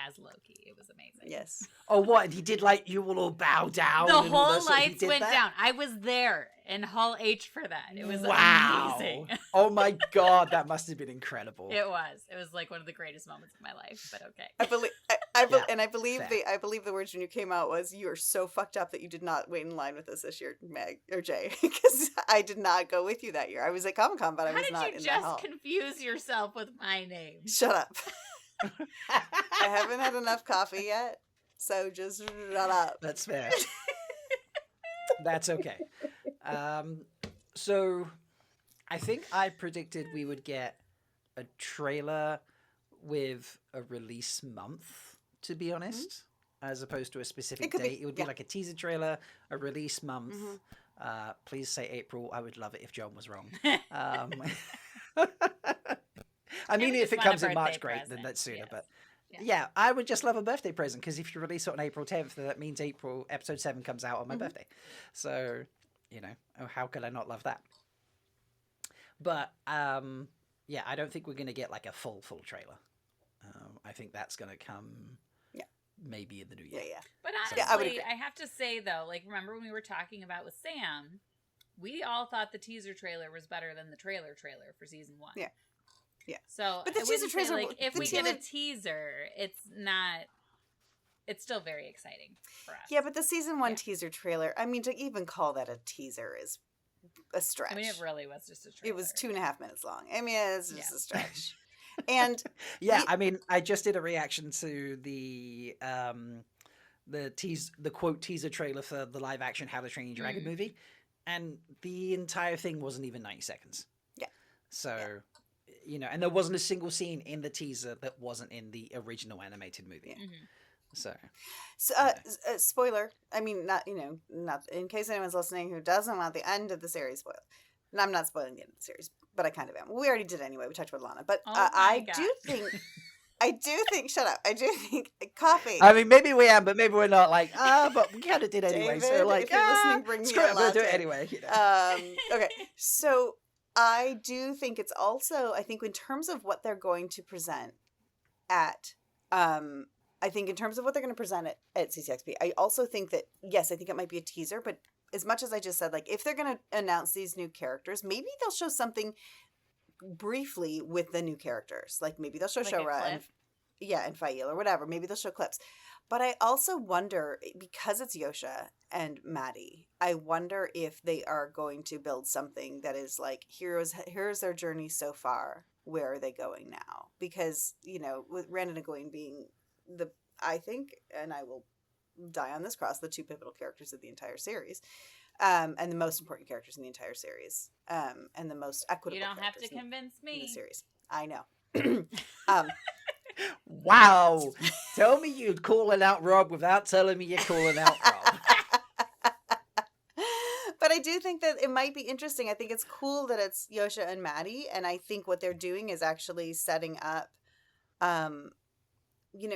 as Loki. It was amazing.
Yes.
Oh, what? And he did like, you will all bow down.
The
and all
whole
that sort of- he
lights
did
went
that?
down. I was there in Hall H for that. It was
Wow.
amazing.
Oh my God, that must have been incredible.
It was like one of the greatest moments of my life, but okay.
I believe the words when you came out was, you are so fucked up that you did not wait in line with us this year, Meg or Jay, because I did not go with you that year. I was at Comic-Con, but I was not in the hall.
How did you just confuse yourself with my name?
Shut up. I haven't had enough coffee yet, so just shut up.
That's fair. That's okay. So I think I predicted we would get a trailer with a release month, to be honest, as opposed to a specific date. It would be like a teaser trailer, a release month. Please say April. I would love it if John was wrong. I mean, if it comes in March, great, then that's sooner. Yes. But yeah, I would just love a birthday present, because if you release it on April 10th, that means episode 7 comes out on my birthday. So, how could I not love that? But yeah, I don't think we're going to get like a full trailer. I think that's going to come maybe in the new year.
Yeah.
But honestly, I have to say though, like, remember when we were talking about with Sam, we all thought the teaser trailer was better than the trailer for season 1.
Yeah.
So,
but the teaser trailer,
like, if we get a teaser, it's still very exciting for us.
Yeah, but the season 1 teaser trailer, I mean, to even call that a teaser is a stretch.
I mean, it really was just a trailer.
It was 2.5 minutes long. I mean, it's just a stretch. And
I mean, I just did a reaction to the quote teaser trailer for the live action How to Train Your Dragon movie, and the entire thing wasn't even 90 seconds. Yeah. So, and there wasn't a single scene in the teaser that wasn't in the original animated movie. So spoiler. I mean, not in case anyone's listening who doesn't want the end of the series spoiled. And I'm not spoiling the end of the series, but I kind of am. We already did anyway. We talked about Lana, but I do think. Shut up. I do think coffee. I mean, maybe we am, but maybe we're not. Like, but we kind of did anyway.
David,
so, like,
if you're listening, bring me
screw
a
it.
latte.
We'll do it anyway.
Okay, so I do think it's also. I think in terms of what they're going to present at. I think in terms of what they're going to present at CCXP, I also think that, yes, I think it might be a teaser, but as much as I just said, like, if they're going to announce these new characters, maybe they'll show something briefly with the new characters. Like, maybe they'll show like Shora and Fail or whatever. Maybe they'll show clips. But I also wonder, because it's Yosha and Maddie, I wonder if they are going to build something that is like, here's their journey so far. Where are they going now? Because, with Rand and Egwene being I think, and I will die on this cross, the 2 pivotal characters of the entire series, and the most important characters in the entire series, and the most equitable.
You don't have to convince me.
In the series, I know.
Wow! Tell me you're calling out Rob without telling me you're calling out Rob.
But I do think that it might be interesting. I think it's cool that it's Yosha and Maddie, and I think what they're doing is actually setting up.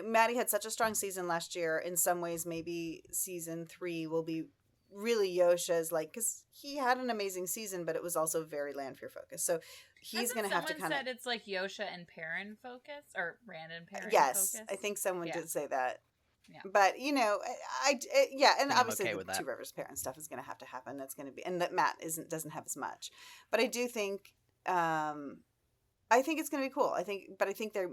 Maddie had such a strong season last year. In some ways, maybe season 3 will be really Yosha's, because he had an amazing season, but it was also very Lanfear focused. So he's going to have to kind of.
Someone said it's like Yosha and Perrin focus, or Rand and Perrin.
Yes,
focus.
I think someone did say that.
Yeah.
But and obviously the Two Rivers Perrin stuff is going to have to happen. That's going to be, and that Matt doesn't have as much. But I do think. I think it's going to be cool. I think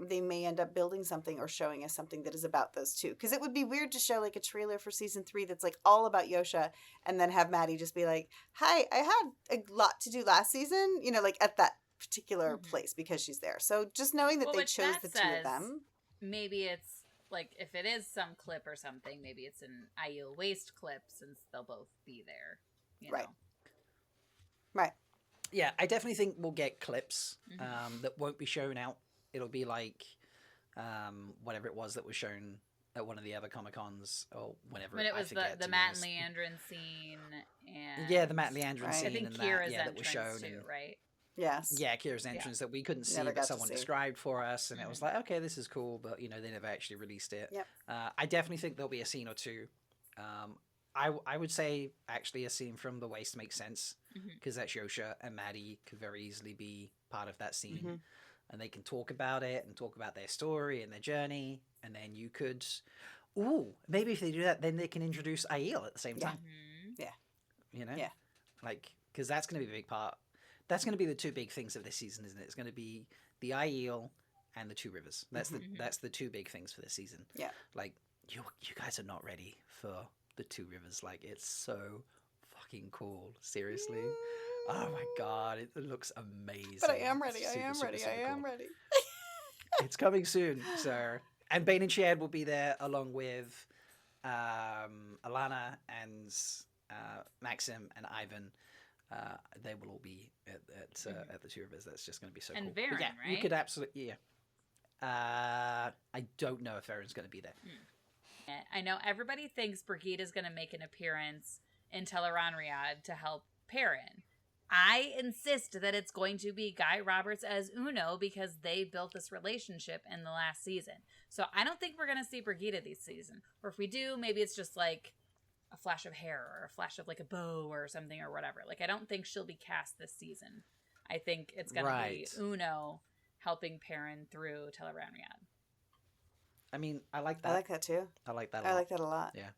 they may end up building something or showing us something that is about those two. Because it would be weird to show like a trailer for season 3 that's like all about Yosha, and then have Maddie just be like, "Hi, I had a lot to do last season," like at that particular place because she's there. So just knowing that they chose the 2 of them,
maybe it's like if it is some clip or something, maybe it's an IEL Waste clip since they'll both be there.
Right.
Yeah, I definitely think we'll get clips that won't be shown out. It'll be like whatever it was that was shown at one of the other Comic-Cons or whenever.
When it was the Matt and Leandrin scene. And
the Matt and Leandrin scene.
I think
and
Kira's
that was shown.
Too, right?
Yes.
Yeah, Kira's entrance that we couldn't see, but someone described for us, and it was like, okay, this is cool, but they never actually released it.
Yep.
I definitely think there'll be a scene or 2. I would say actually a scene from the Waste makes sense because that's Yosha and Maddie could very easily be part of that scene, and they can talk about it and talk about their story and their journey, and then you could, maybe if they do that, then they can introduce Aiel at the same time.
Yeah.
Like, because that's going to be a big part. That's going to be the 2 big things of this season, isn't it? It's going to be the Aiel and the 2 rivers. That's the 2 big things for this season.
Yeah.
Like, you guys are not ready for the 2 rivers. Like, it's so fucking cool. Seriously. Oh my god, it looks amazing.
But I am ready. I am ready.
It's coming soon. So, and Bane and Shaed will be there along with Alana and Maxim and Ivan, they will all be at the Two Rivers. That's just going to be so
and
cool.
Varen,
But yeah,
right?
you could absolutely, I don't know if Varen's going to be there.
I know everybody thinks Brigitte is going to make an appearance in Tel'aran'rhiod to help Perrin. I insist that it's going to be Guy Roberts as Uno because they built this relationship in the last season. So I don't think we're going to see Brigitte this season. Or if we do, maybe it's just like a flash of hair or a flash of like a bow or something or whatever. Like, I don't think she'll be cast this season. I think it's going to be Uno helping Perrin through Tel'aran'rhiod.
I mean, I like that.
I like that too.
I like that.
I like that a lot.
Yeah.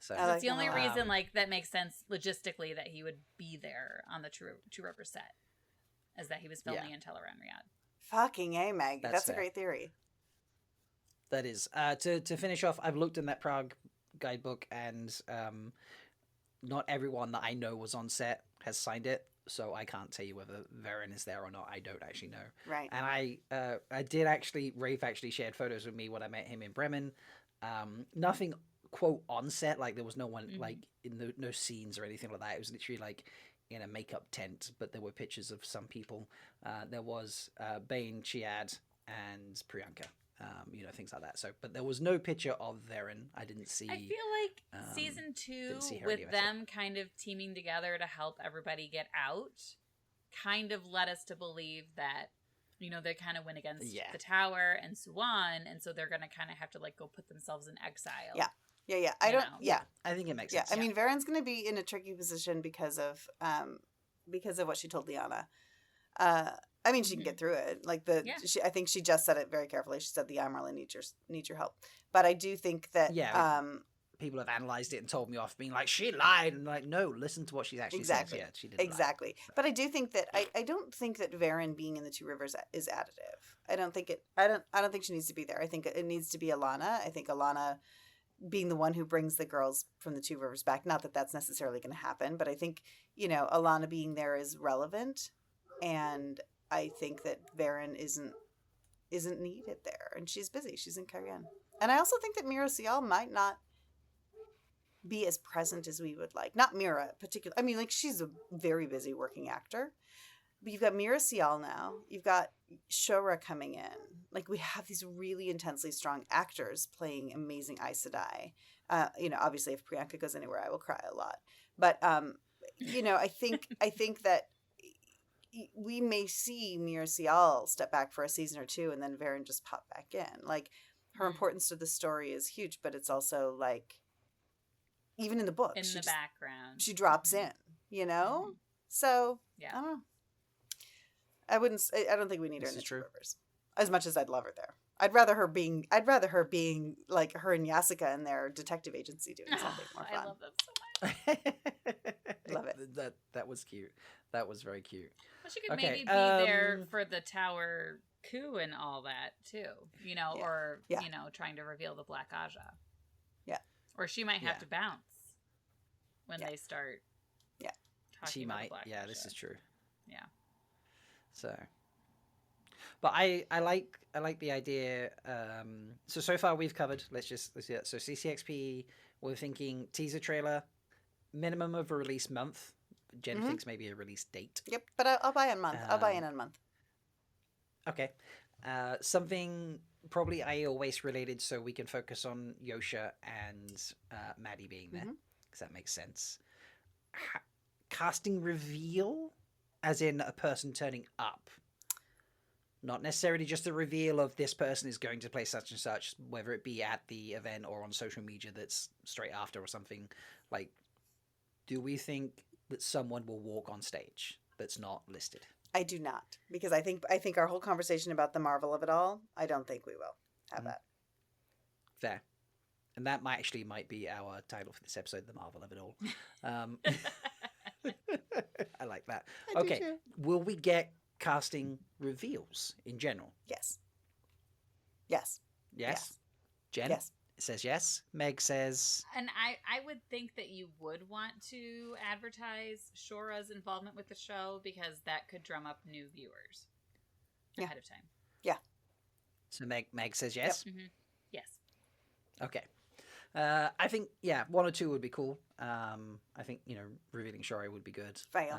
So
That's the only reason, like, that makes sense logistically that he would be there on the Two Rivers set, is that he was filming in Tel'aran'rhiod.
Fucking A, Meg. That's a great theory.
That is. To finish off, I've looked in that Prague guidebook, and not everyone that I know was on set has signed it, so I can't tell you whether Varen is there or not. I don't actually know.
Right.
And I did actually, Rafe actually shared photos with me when I met him in Bremen. Nothing quote on set, like there was no one like in no scenes or anything like that. It was literally like in a makeup tent, but there were pictures of some people. There was Bane, Chiad, and Priyanka. Things like that. So, but there was no picture of Varen. I didn't see.
I feel like season 2, with them kind of teaming together to help everybody get out, kind of led us to believe that, they kind of went against the Tower and Suwan, and so they're going to kind of have to like go put themselves in exile.
Yeah.
I think it makes sense.
I mean, Varen's going to be in a tricky position because of what she told Lyanna. I mean, she can get through it. Like I think she just said it very carefully. She said the Amaryllis needs your help. But I do think that
people have analyzed it and told me off, being like, she lied, and like, no, listen to what she's actually said. Yeah, she didn't.
Exactly. Lie. But I do think that I don't think that Varen being in the Two Rivers is additive. I don't think she needs to be there. I think it needs to be Alana. I think Alana being the one who brings the girls from the Two Rivers back. Not that that's necessarily going to happen, but I think, Alana being there is relevant, and I think that Varen isn't needed there, and she's busy. She's in Cayenne. And I also think that Mira Sial might not be as present as we would like. Not Mira particular. I mean, like, she's a very busy working actor. But you've got Mira Sial now. You've got Shora coming in. Like, we have these really intensely strong actors playing amazing Aes Sedai. Obviously, if Priyanka goes anywhere, I will cry a lot. But I think that we may see Mira Sial step back for a season or two, and then Varen just pop back in. Like, her importance to the story is huge, but it's also like, even in the book,
in the background,
she drops in. So I don't know. I don't think we need her in the Two Rivers. As much as I'd love her there. I'd rather her being like her and Yasika in their detective agency doing something more fun.
I love that so much.
Love it.
That was cute. That was very cute.
Well, she could maybe be there for the Tower coup and all that too, or trying to reveal the Black Aja. Yeah. Or she might have to bounce when they start.
Yeah.
She might.
Black
Yeah,
Aja.
this is true.
Yeah.
So, but I like the idea. So far we've covered. Let's see that. So CCXP, we're thinking teaser trailer, minimum of a release month. Jen thinks maybe a release date.
Yep, but I'll buy in a month. I'll buy in a month.
Okay. Something probably IO waste related, so we can focus on Yosha and Maddie being there, because that makes sense. Casting reveal, as in a person turning up. Not necessarily just a reveal of this person is going to play such and such, whether it be at the event or on social media that's straight after or something. Like, do we think that someone will walk on stage that's not listed?
I do not, because I think our whole conversation about the marvel of it all, I don't think we will have that.
Fair. And that might be our title for this episode, The Marvel of It All. I like that. Okay. Will we get casting reveals in general?
Yes.
Jen?
Yes.
Says yes. Meg says...
And I would think that you would want to advertise Shora's involvement with the show, because that could drum up new viewers ahead of time.
Yeah.
So Meg says yes?
Yep. Yes.
Okay. I think, yeah, 1 or 2 would be cool. I think, revealing Shori would be good.
Fail.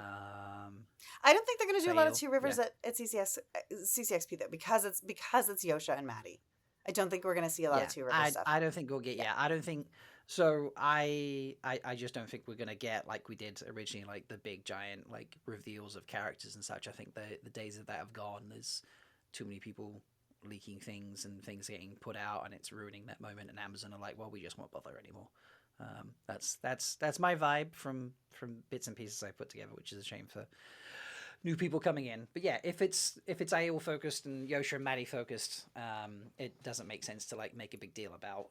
I don't think they're going to do a lot of
Fail,
Two Rivers
yeah.
at CCXP though, because it's Yosha and Maddie. I don't think we're going to see a lot of Two Rivers stuff.
I don't think we'll get. Yeah, I don't think so. I just don't think we're gonna get like we did originally, like the big giant like reveals of characters and such. I think the days of that have gone. There's too many people leaking things and things getting put out, and it's ruining that moment. And Amazon are like, well, we just won't bother anymore. That's my vibe from bits and pieces I put together, which is a shame for new people coming in. But yeah, if it's Ail focused and Yosha and Maddie focused, it doesn't make sense to like make a big deal about,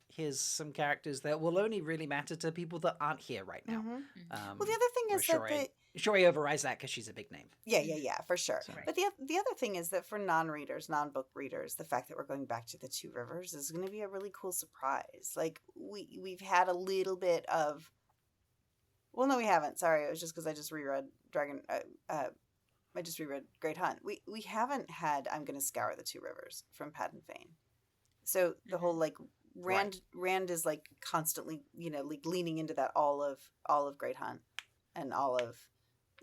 here's some characters that will only really matter to people that aren't here right now.
Well, the other thing is that
Shori overrides that because she's a big name.
Yeah, for sure.
So.
But the other thing is that for non-readers, non-book readers, the fact that we're going back to the Two Rivers is going to be a really cool surprise. Like we've had a little bit of. Well, no, we haven't. Sorry, it was just because I just reread I just reread Great Hunt. We haven't had I'm Gonna Scour the Two Rivers from Paden Fane. So the whole like Rand is like constantly, like leaning into that all of Great Hunt and all of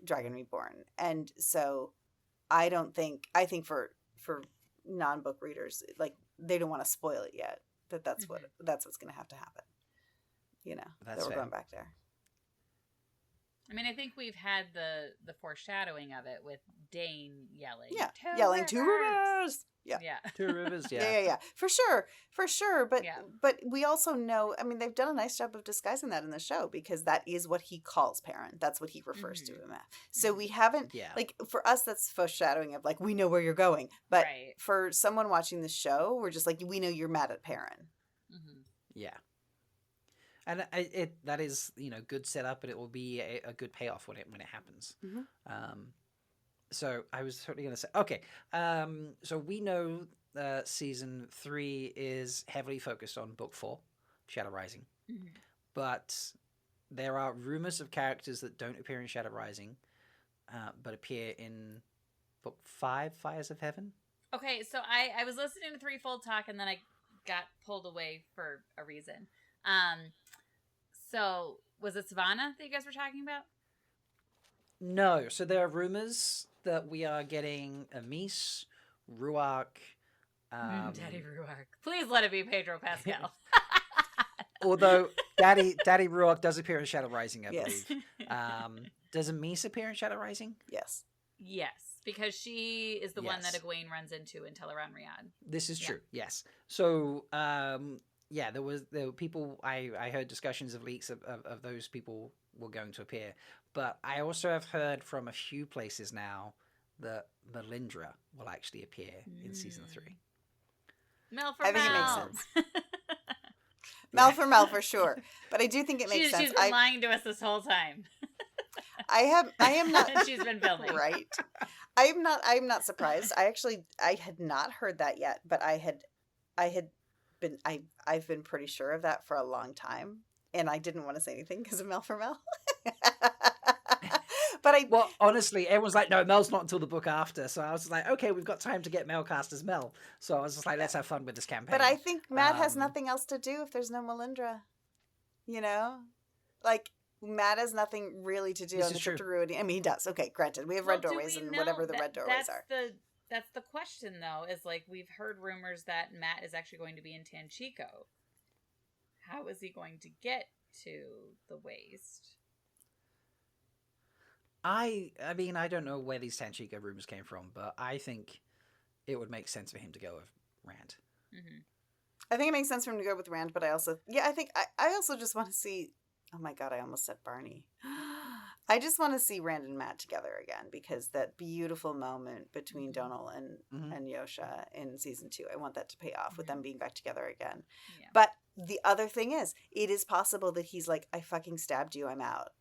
Dragon Reborn. And so I think for non-book readers, like they don't want to spoil it yet. That's what's going to have to happen.
That's
that we're
fair.
going back there.
I mean, I think we've had the foreshadowing of it with Dane yelling.
Yeah,
Two
yelling
rivers!
2 rivers. Yeah.
Two Rivers, yeah.
Yeah. For sure. But we also know, I mean, they've done a nice job of disguising that in the show because that is what he calls Perrin. That's what he refers to him as. So we haven't, like, for us, that's foreshadowing of, like, we know where you're going. But for someone watching the show, we're just like, we know you're mad at Perrin.
Mm-hmm.
Yeah. And that is, good setup, and it will be a good payoff when it happens.
Mm-hmm.
So I was certainly going to say, okay. So we know season 3 is heavily focused on book 4, Shadow Rising, but there are rumors of characters that don't appear in Shadow Rising, but appear in book 5, Fires of Heaven.
Okay, so I was listening to Threefold Talk, and then I got pulled away for a reason. So was it Savannah that you guys were talking about?
No. So there are rumors that we are getting Amis, Ruark.
Daddy Ruark. Please let it be Pedro Pascal.
Although Daddy Ruark does appear in Shadow Rising, I
Yes.
believe. Does Amis appear in Shadow Rising?
Yes.
Yes, because she is the one that Egwene runs into in Teleron Riyadh.
This is true. Yes. So there were people. I heard discussions of leaks of those people were going to appear, but I also have heard from a few places now that Melindra will actually appear in season 3.
Mel for
I think
Mel.
it makes sense. Mel for sure. But I do think it makes sense.
She's been lying to us this whole time.
I am not.
She's been filming.
Right. I'm not surprised. I had not heard that yet, but I've been pretty sure of that for a long time, and I didn't want to say anything because of Mel for Mel. But
honestly, everyone's like, no, Mel's not until the book after. So I was like, okay, we've got time to get Mel cast as Mel. So I was just like, let's have fun with this campaign.
But I think Matt has nothing else to do if there's no Melindra. Like Matt has nothing really to do on the trip to Ruin. I mean, he does. Okay, granted, we have red doorways and whatever the red doorways are.
That's the question, though, is like we've heard rumors that Matt is actually going to be in Tanchico. How is he going to get to the waste?
I mean, I don't know where these Tanchico rumors came from, but I think it would make sense for him to go with Rand.
Mm-hmm.
I think it makes sense for him to go with Rand, but I also, I think I also just want to see. Oh my god, I almost said Barney. I just want to see Rand and Matt together again because that beautiful moment between Donal and Yosha in season 2, I want that to pay off with them being back together again. Yeah. But the other thing is, it is possible that he's like, I fucking stabbed you, I'm out.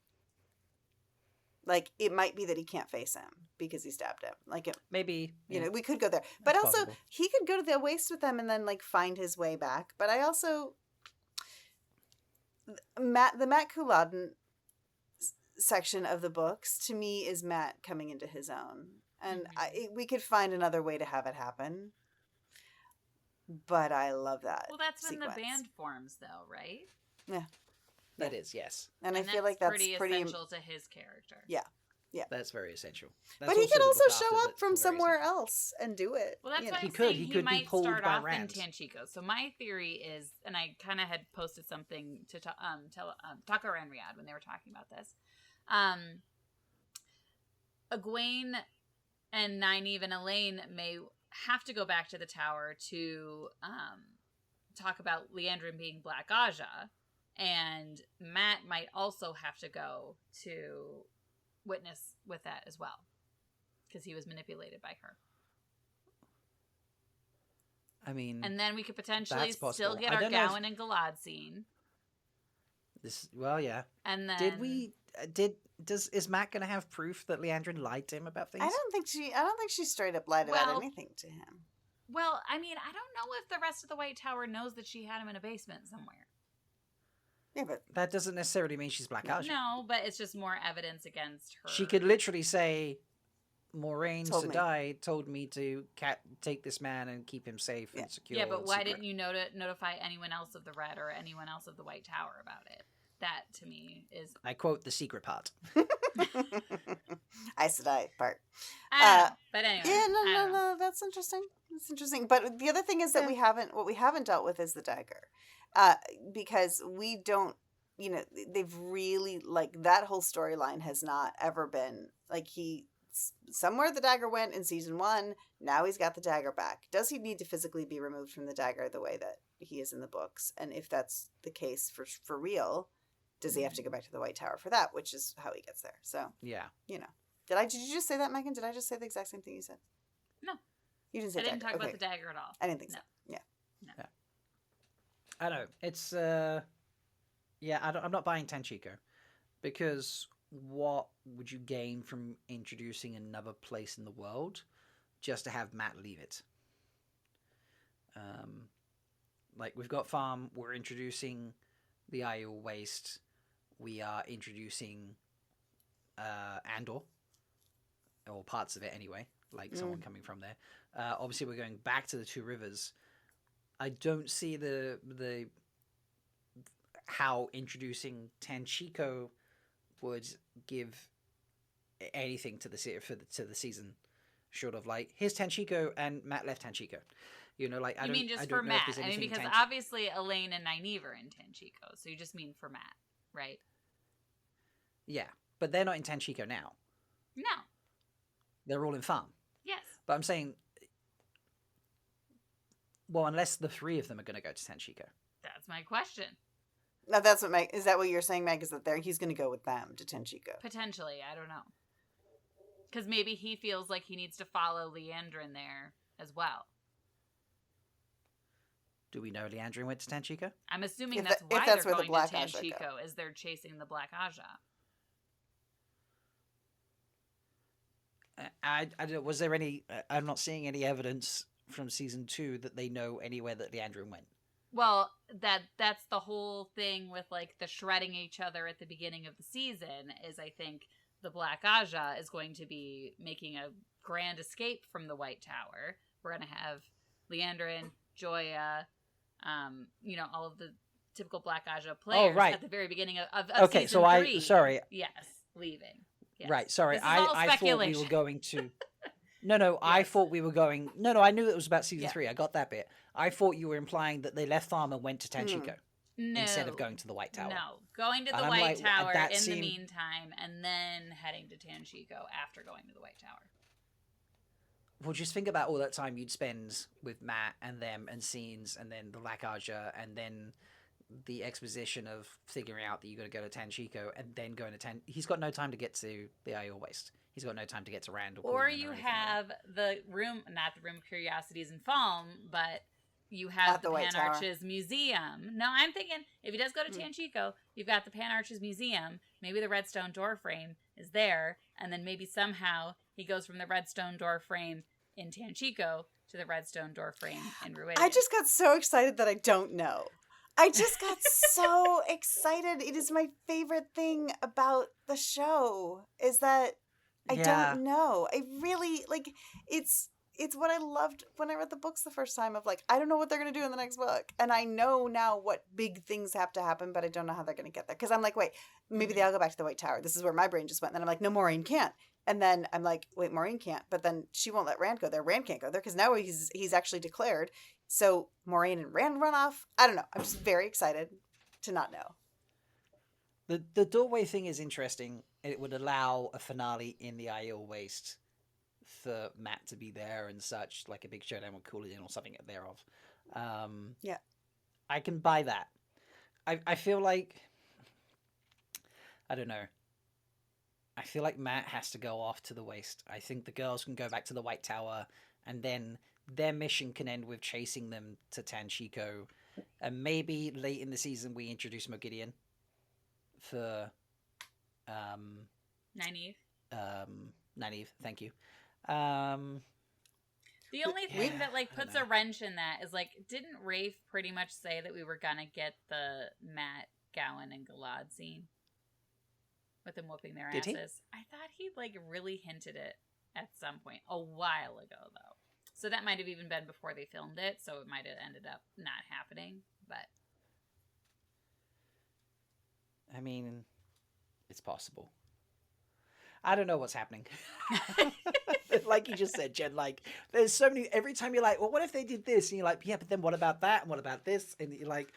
Like, it might be that he can't face him because he stabbed him. Like,
maybe,
we could go there. But also,
possible.
He could go to the waste with them and then, like, find his way back. But I also... the Matt Culloden section of the books, to me, is Matt coming into his own. And we could find another way to have it happen. but I love that.
Well, that's when
sequence.
the band forms, though, right?
Yeah.
That is, yes.
And I feel like that's pretty
essential to his character.
Yeah. Yeah.
That's very essential.
But he could also show up from somewhere else and do it.
Well, that's why
He
I'm
could.
saying
He
he
could be
might
pulled
start
by
off in
Rand.
Tanchico. So my theory is, and I kind of had posted something to Taco and Riyadh when they were talking about this. Egwene and Nynaeve and Elaine may have to go back to the tower to talk about Leandrin being Black Aja, and Matt might also have to go to witness with that as well, because he was manipulated by her.
I mean,
And then we could potentially
that's possible.
still get
I
our
don't know if-
Gowan and Galad scene.
well, yeah.
And then
Is Matt going to have proof that Leandrin lied to him about things?
I don't think she straight up lied about anything to him.
Well, I mean, I don't know if the rest of the White Tower knows that she had him in a basement somewhere.
Yeah, but
That doesn't necessarily mean she's Black Aja.
No, but it's just more evidence against her.
She could literally say, Moraine
Told me.
Sedai told me to take this man and keep him safe and secure.
Yeah, but
and
why
secret."
didn't you notify anyone else of the Red or anyone else of the White Tower about it? That, to me, is...
I quote the secret part.
I said I part.
I don't know. But anyway.
Yeah,
I don't know.
no. That's interesting. That's interesting. But the other thing is that what we haven't dealt with is the dagger, because we don't. They've really that whole storyline has not ever been somewhere the dagger went in season 1. Now he's got the dagger back. Does he need to physically be removed from the dagger the way that he is in the books? And if that's the case for real, does he have to go back to the White Tower for that? Which is how he gets there. So
Yeah.
did you just say that, Megan? Did I just say the exact same thing you said?
No.
You didn't say
I didn't
dagger.
talk about
Okay.
the dagger at all.
I didn't think
No.
so. Yeah.
I know. It's, I'm not buying Tanchico. Because what would you gain from introducing another place in the world just to have Matt leave it? We've got Farm, we're introducing the Aiel Waste, we are introducing Andor, or parts of it anyway, someone coming from there. Obviously, we're going back to the Two Rivers. I don't see the how introducing Tanchico would give anything to the season, short of here's Tanchico and Matt left Tanchico. I
mean just for Matt? I mean, because obviously Elaine and Nynaeve are in Tanchico, so you just mean for Matt, right?
Yeah, but they're not in Tanchico now.
No.
They're all in Farm.
Yes.
But I'm saying, well, unless the 3 of them are going to go to Tanchico.
That's my question.
Now that's what Meg is. That what you're saying, Meg? Is that he's going to go with them to Tanchico?
Potentially, I don't know. Because maybe he feels like he needs to follow Leandrin there as well.
Do we know Leandrin went to Tanchico?
I'm assuming
If
that's
that-
why
if that's
they're
where the
going to
Black Aja go.
Tanchico, is they're chasing the Black Aja.
Was there any? I'm not seeing any evidence from season 2 that they know anywhere that Leandrin went.
Well, that's the whole thing with the shredding each other at the beginning of the season. Is I think the Black Aja is going to be making a grand escape from the White Tower. We're going to have Leandrin, Joya, all of the typical Black Aja players
right.
at the very beginning of
Okay,
season
so
3.
sorry.
Yes, leaving. Yes.
Right, sorry.
This is all
I thought we were
speculation.
going to. No, I thought we were going. No, I knew it was about season 3. I got that bit. I thought you were implying that they left Farm and went to Tanchico
No.
instead of going to the White Tower.
No, going to the
And I'm
White
like,
Tower
that
in
seemed-
the meantime, and then heading to Tanchico after going to the White Tower.
Well, just think about all that time you'd spend with Matt and them and scenes, and then the Black Aja, and then the exposition of figuring out that you got to go to Tanchico, and then going to He's got no time to get to the Aiel Waste. He's got no time to get to Rand.
Or you have the room, not the Room of Curiosities in Falm, but you have
At the
the
White Tower.
Pan-Arches Museum. No, I'm thinking if he does go to Tanchico, you've got the Pan-Arches Museum. Maybe the Redstone door frame is there, and then maybe somehow he goes from the Redstone door frame in Tanchico to the Redstone door frame in Ruidian.
I just got so excited that I don't know. I just got so excited. It is my favorite thing about the show is that I don't know. I really it's it's what I loved when I read the books the first time of like, I don't know what they're going to do in the next book. And I know now what big things have to happen, but I don't know how they're going to get there. Because I'm like, wait, maybe they all go back to the White Tower. This is where my brain just went. And then I'm like, no, Maureen can't. And then I'm like, wait, Maureen can't. But then she won't let Rand go there. Rand can't go there because now he's actually declared. So Maureen and Rand run off. I don't know. I'm just very excited to not know.
The doorway thing is interesting. It would allow a finale in the Aiel Waste for Matt to be there and such, like a big showdown with Coolidge or something thereof.
Yeah.
I can buy that. I feel like, I don't know. I feel like Matt has to go off to the Waste. I think the girls can go back to the White Tower, and then their mission can end with chasing them to Tanchico. And maybe late in the season we introduce Mogideon for
Nynaeve.
Nynaeve, thank you.
The only thing that like puts a wrench in that is like, didn't Rafe pretty much say that we were gonna get the Matt, Gowan, and Galad scene with them whooping their asses?
Did he?
I thought he like really hinted it at some point a while ago though. So that might have even been before they filmed it, so it might have ended up not happening. But
I mean, it's possible. I don't know what's happening. Like you just said, Jen, like, there's so many, every time you're like, well, what if they did this? And you're like, yeah, but then what about that? And what about this? And you're like,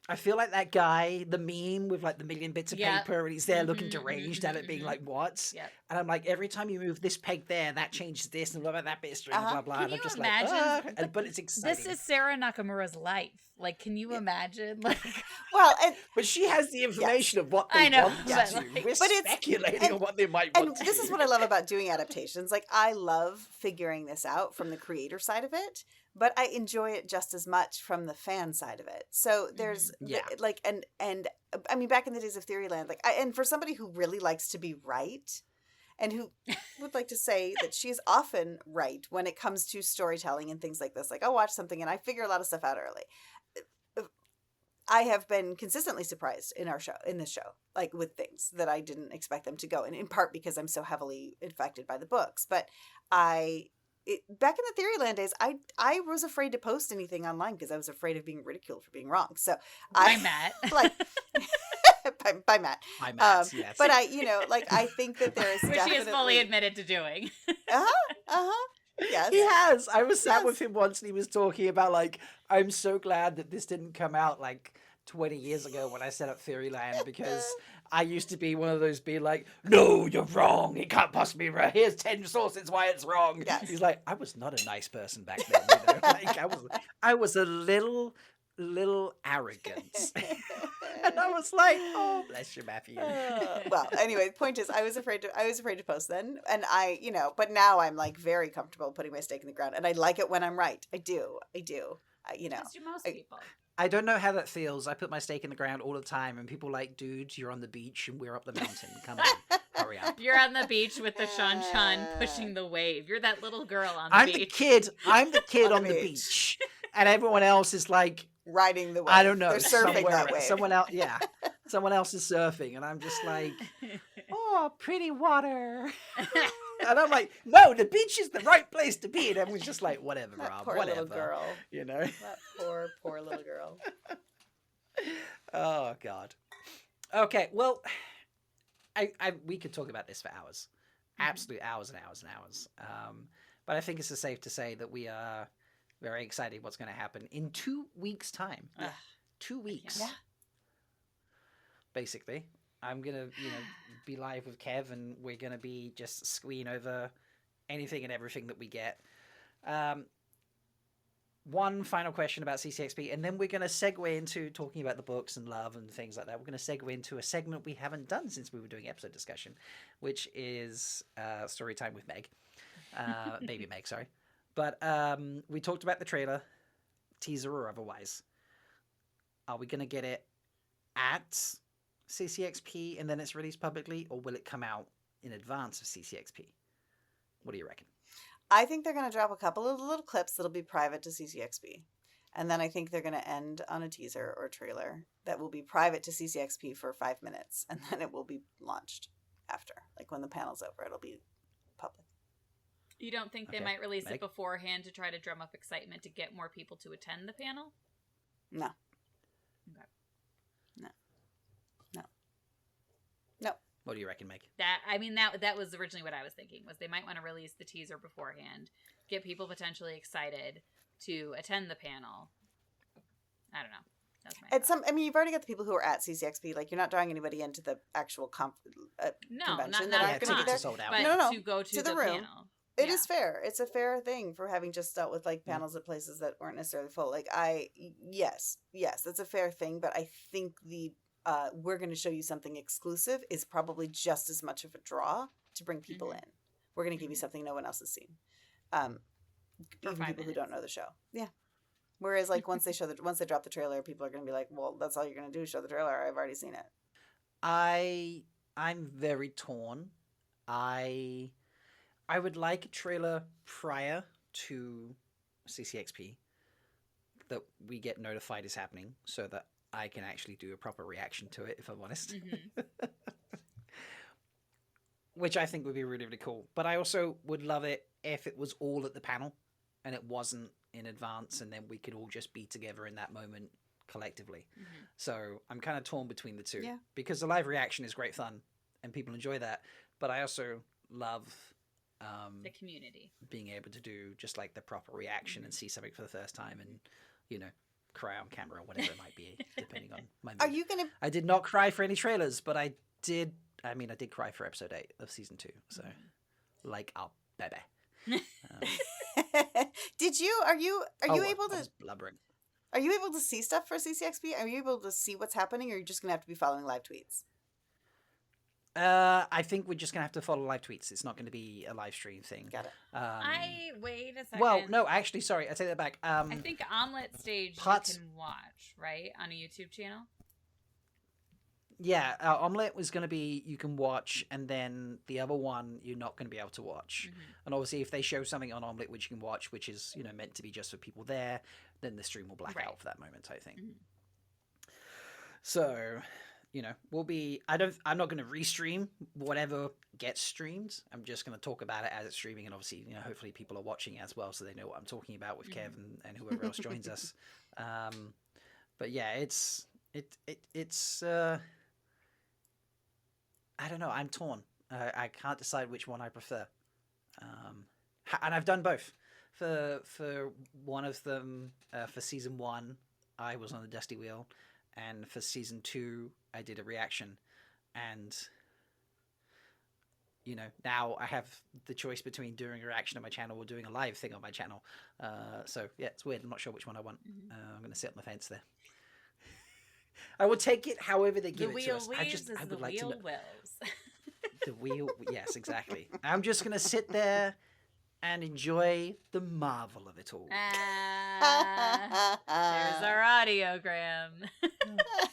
I feel like that guy, the meme with like the million bits of paper, and he's there looking deranged at it, being like, what?
Yep.
And I'm like, every time you move this peg there, that changes this, and blah, blah, that bit of string, blah, blah.
Can
and I'm
you
just
imagine?
like, but it's exciting.
This is Sarah Nakamura's life. Like, can you imagine? Like,
Well, and
but she has the information of what they
I know,
want to
but,
do.
like-
We're
but it's-
speculating on what they might want
and
to
this
do.
is what I love about doing adaptations. Like, I love figuring this out from the creator side of it, but I enjoy it just as much from the fan side of it. So there's
Yeah.
like, and I mean, back in the days of Theoryland, like, and for somebody who really likes to be right, and who would like to say that she is often right when it comes to storytelling and things like this. Like, I'll watch something and I figure a lot of stuff out early. I have been consistently surprised in this show, like with things that I didn't expect them to go, and in part because I'm so heavily infected by the books. But back in the Theoryland days, I was afraid to post anything online because I was afraid of being ridiculed for being wrong. So
by Matt.
like by Matt.
Hi, Matt, yes.
But I think that there is
Which
definitely...
he has fully admitted to doing.
Yes.
He has. I was sat
Yes.
with him once and he was talking about, like, I'm so glad that this didn't come out, like, 20 years ago when I set up Theoryland, because I used to be one of those being like, no, you're wrong. It can't possibly be right. Here's 10 sources why it's wrong.
Yes.
He's like, I was not a nice person back then. You know? Like, I was a little arrogant. And I was like, oh, bless you, Matthew.
Well, anyway, the point is, I was afraid to post then, and but now I'm like very comfortable putting my stake in the ground, and I like it when I'm right. I do.
As do most people.
I don't know how that feels. I put my stake in the ground all the time, and people are like, dude, you're on the beach and we're up the mountain. Come on, hurry up.
You're on the beach with the Shan Chan pushing the wave. You're that little girl on the
I'm
beach.
the kid
On
on
the
the
beach.
beach. And everyone else is like,
Riding the wave.
I don't know.
They're surfing
somewhere
that
else.
wave.
Someone else, yeah. Someone else is surfing. And I'm just like, oh, pretty water. And I'm like, no, the beach is the right place to be. And everyone's just like, whatever,
That
Rob,
poor
whatever.
little girl.
You know?
That poor little girl.
Oh, God. Okay, well, we could talk about this for hours. Absolute hours and hours and hours. But I think it's safe to say that we are very excited what's going to happen in 2 weeks' time. 2 weeks.
Yeah.
Basically. I'm going to, be live with Kev, and we're going to be just screen over anything and everything that we get. One final question about CCXP, and then we're going to segue into talking about the books and love and things like that. We're going to segue into a segment we haven't done since we were doing episode discussion, which is story time with Meg. Baby Meg, sorry. But we talked about the trailer, teaser or otherwise. Are we going to get it at CCXP and then it's released publicly, or will it come out in advance of CCXP? What do you reckon?
I think they're going to drop a couple of little clips that'll be private to CCXP. And then I think they're going to end on a teaser or trailer that will be private to CCXP for 5 minutes. And then it will be launched after. Like when the panel's over, it'll be public.
You don't think they
Okay,
might release
Meg?
it beforehand to try to drum up excitement to get more people to attend the panel?
No.
Okay.
No.
What do you reckon, Meg?
That was originally what I was thinking, was they might want to release the teaser beforehand, get people potentially excited to attend the panel. I don't know. That's my thought.
You've already got the people who are at CCXP. Like, you're not drawing anybody into the actual convention.
not
They're
at
not
the
going to be
con,
there.
sold out.
but
No.
to go to
the
the
room.
panel.
It is fair. It's a fair thing for having just dealt with like
Yeah.
panels at places that weren't necessarily full. Like yes, that's a fair thing. But I think the we're going to show you something exclusive is probably just as much of a draw to bring people in. We're going to give you something no one else has seen. Even
5
people who
minutes.
don't know the show. Yeah. Whereas like once they drop the trailer, people are going to be like, well, that's all you're going to do, show the trailer. I've already seen it.
I'm very torn. I would like a trailer prior to CCXP that we get notified is happening so that I can actually do a proper reaction to it, if I'm honest. Which I think would be really, really cool. But I also would love it if it was all at the panel and it wasn't in advance, and then we could all just be together in that moment collectively. So I'm kind of torn between the two.
Yeah.
Because the live reaction is great fun and people enjoy that. But I also love
The community.
being able to do just like the proper reaction and see something for the first time and, cry on camera or whatever it might be, depending on my mood.
Are you going to...
I did not cry for any trailers, but I did cry for episode 8 of season 2. So, like a baby.
Did you... Are you able
I
to...
was blubbering.
Are you able to see stuff for CCXP? Are you able to see what's happening, or are you just going to have to be following live tweets?
I think we're just going to have to follow live tweets. It's not going to be a live stream thing.
Got it.
Wait a second.
Well, no, actually, sorry. I take that back.
I think Omelet Stage
parts-
you can watch, right? On a YouTube channel?
Yeah, Omelette was going to be you can watch, and then the other one you're not going to be able to watch. And obviously, if they show something on Omelette which you can watch, which is meant to be just for people there, then the stream will black out for that moment, I think. So, we'll be. I'm not going to restream whatever gets streamed. I'm just going to talk about it as it's streaming, and obviously, hopefully people are watching as well, so they know what I'm talking about with Kev and whoever else joins us. But yeah, it's. I don't know. I'm torn. I can't decide which one I prefer. And I've done both. For one of them, for season 1, I was on the Dusty Wheel, and for season 2, I did a reaction. And now I have the choice between doing a reaction on my channel or doing a live thing on my channel. So yeah, it's weird. I'm not sure which one I want. I'm going to sit on the fence there. I will take it however they give it to us. I would like to know. The wheel, yes, exactly. I'm just going to sit there and enjoy the marvel of it all.
There's our audiogram.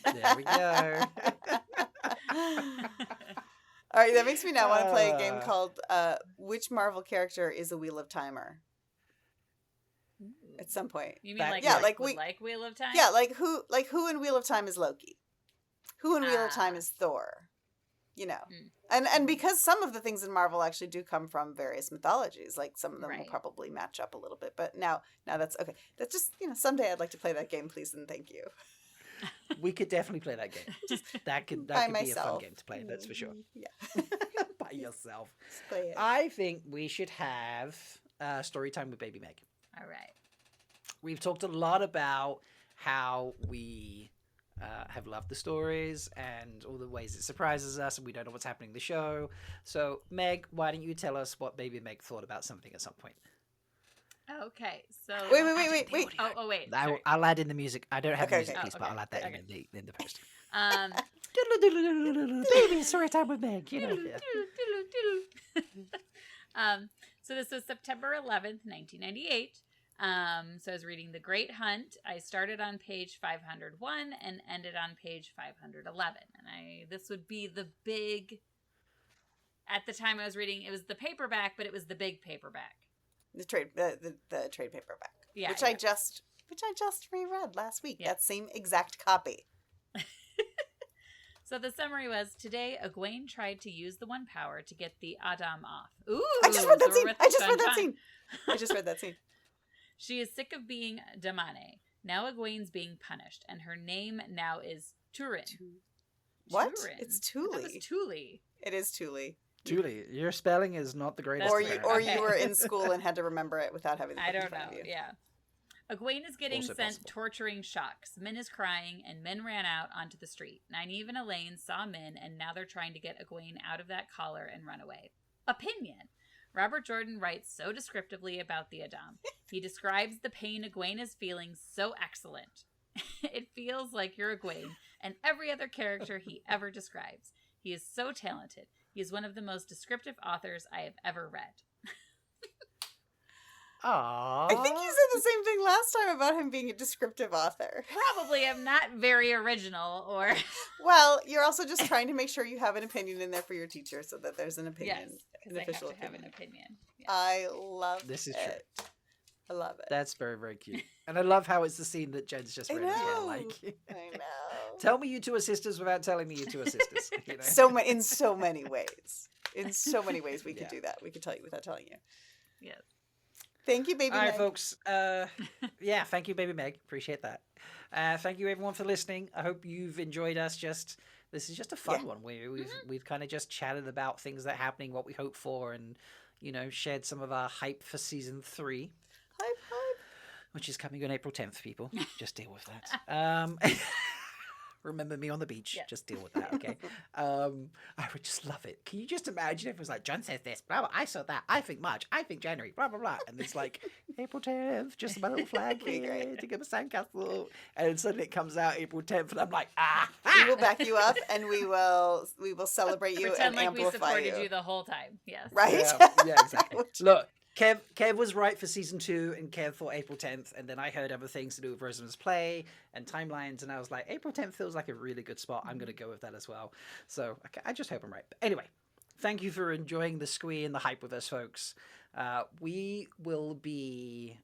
There we go.
All right, that makes me now want to play a game called Which Marvel Character is a Wheel of Timer? At some point.
You mean like Wheel of Time?
Yeah, like who in Wheel of Time is Loki? Who in Wheel of Time is Thor? And because some of the things in Marvel actually do come from various mythologies, like some of them will probably match up a little bit. But now that's okay. That's just someday I'd like to play that game, please and thank you.
We could definitely play that game. That could be a fun game to play. That's for sure.
Yeah.
By yourself.
Just play it.
I think we should have story time with Baby Meg.
All right.
We've talked a lot about how we have loved the stories and all the ways it surprises us, and we don't know what's happening in the show. So, Meg, why don't you tell us what Baby Meg thought about something at some point?
Okay, so
Wait.
Oh, wait.
I'll add in the music. I don't have the music piece, but I'll add that in the post. Baby, story time with Meg.
So this was September 11th, 1998. So I was reading The Great Hunt. I started on page 501 and ended on page 511. And this would be the big, at the time I was reading, it was the paperback, but it was the big paperback.
The trade paperback.
Yeah.
Which I just reread last week.
Yeah.
That same exact copy.
So the summary was, today, Egwene tried to use the one power to get the Adam off. Ooh,
I just read that
so
scene.
we're with
I just
John
read that
John.
scene. I just read that scene.
She is sick of being Damane. Now Egwene's being punished, and her name now is Turin.
What?
Turin.
It's
I thought it was
Thule.
Thule.
It is Thule.
Julie, your spelling is not the greatest.
Or
apparently.
Okay.
you were in school and had to remember it without having the
I
book in
don't
front
know.
of you.
Yeah. Egwene is getting
Also
sent
possible.
torturing shocks. Min is crying, and Min ran out onto the street. Nynaeve and Elaine saw Min, and now they're trying to get Egwene out of that collar and run away. Opinion. Robert Jordan writes so descriptively about the Adam. He describes the pain Egwene is feeling so excellent. It feels like you're Egwene and every other character he ever describes. He is so talented. He is one of the most descriptive authors I have ever read.
Aww.
I think you said the same thing last time about him being a descriptive author.
Probably am not very original or...
Well, you're also just trying to make sure you have an opinion in there for your teacher so that there's an opinion.
Yes,
an
because I have
official
to have an
opinion.
opinion. Yeah.
I love
This is
it. I love it.
That's very, very cute. And I love how it's the scene that Jen's just
I
read as well.
know.
Like,
I know.
tell me you two are sisters without telling me you two are sisters. You know?
In so many ways. In so many ways we could
Yeah.
do that. We could tell you without telling you.
Yes.
Thank you, baby.
All right,
Meg.
folks. Yeah, thank you, Baby Meg. Appreciate that. Thank you, everyone, for listening. I hope you've enjoyed us. This is just a fun one. We've kind of just chatted about things that are happening, what we hope for, and shared some of our hype for season 3,
Hype, hype.
which is coming on April 10th. People, just deal with that. Remember me on the beach.
Yeah.
Just deal with that, okay? I would just love it. Can you just imagine if it was like, John says this, blah, blah, I saw that, I think March, I think January, blah, blah, blah. And it's like, April 10th, just my little flag
Be
here
great.
to give a sandcastle. And then suddenly it comes out April 10th, and I'm like,
We will back you up and we will celebrate you
Pretend
and
like we
amplify
supported
you.
you the whole time. Yes.
Right?
Yeah, exactly. Look, Kev was right for season 2, and Kev thought April 10th, and then I heard other things to do with Rosamund's play and timelines, and I was like, April 10th feels like a really good spot. I'm going to go with that as well. So I just hope I'm right. But anyway, thank you for enjoying the squee and the hype with us, folks. We will be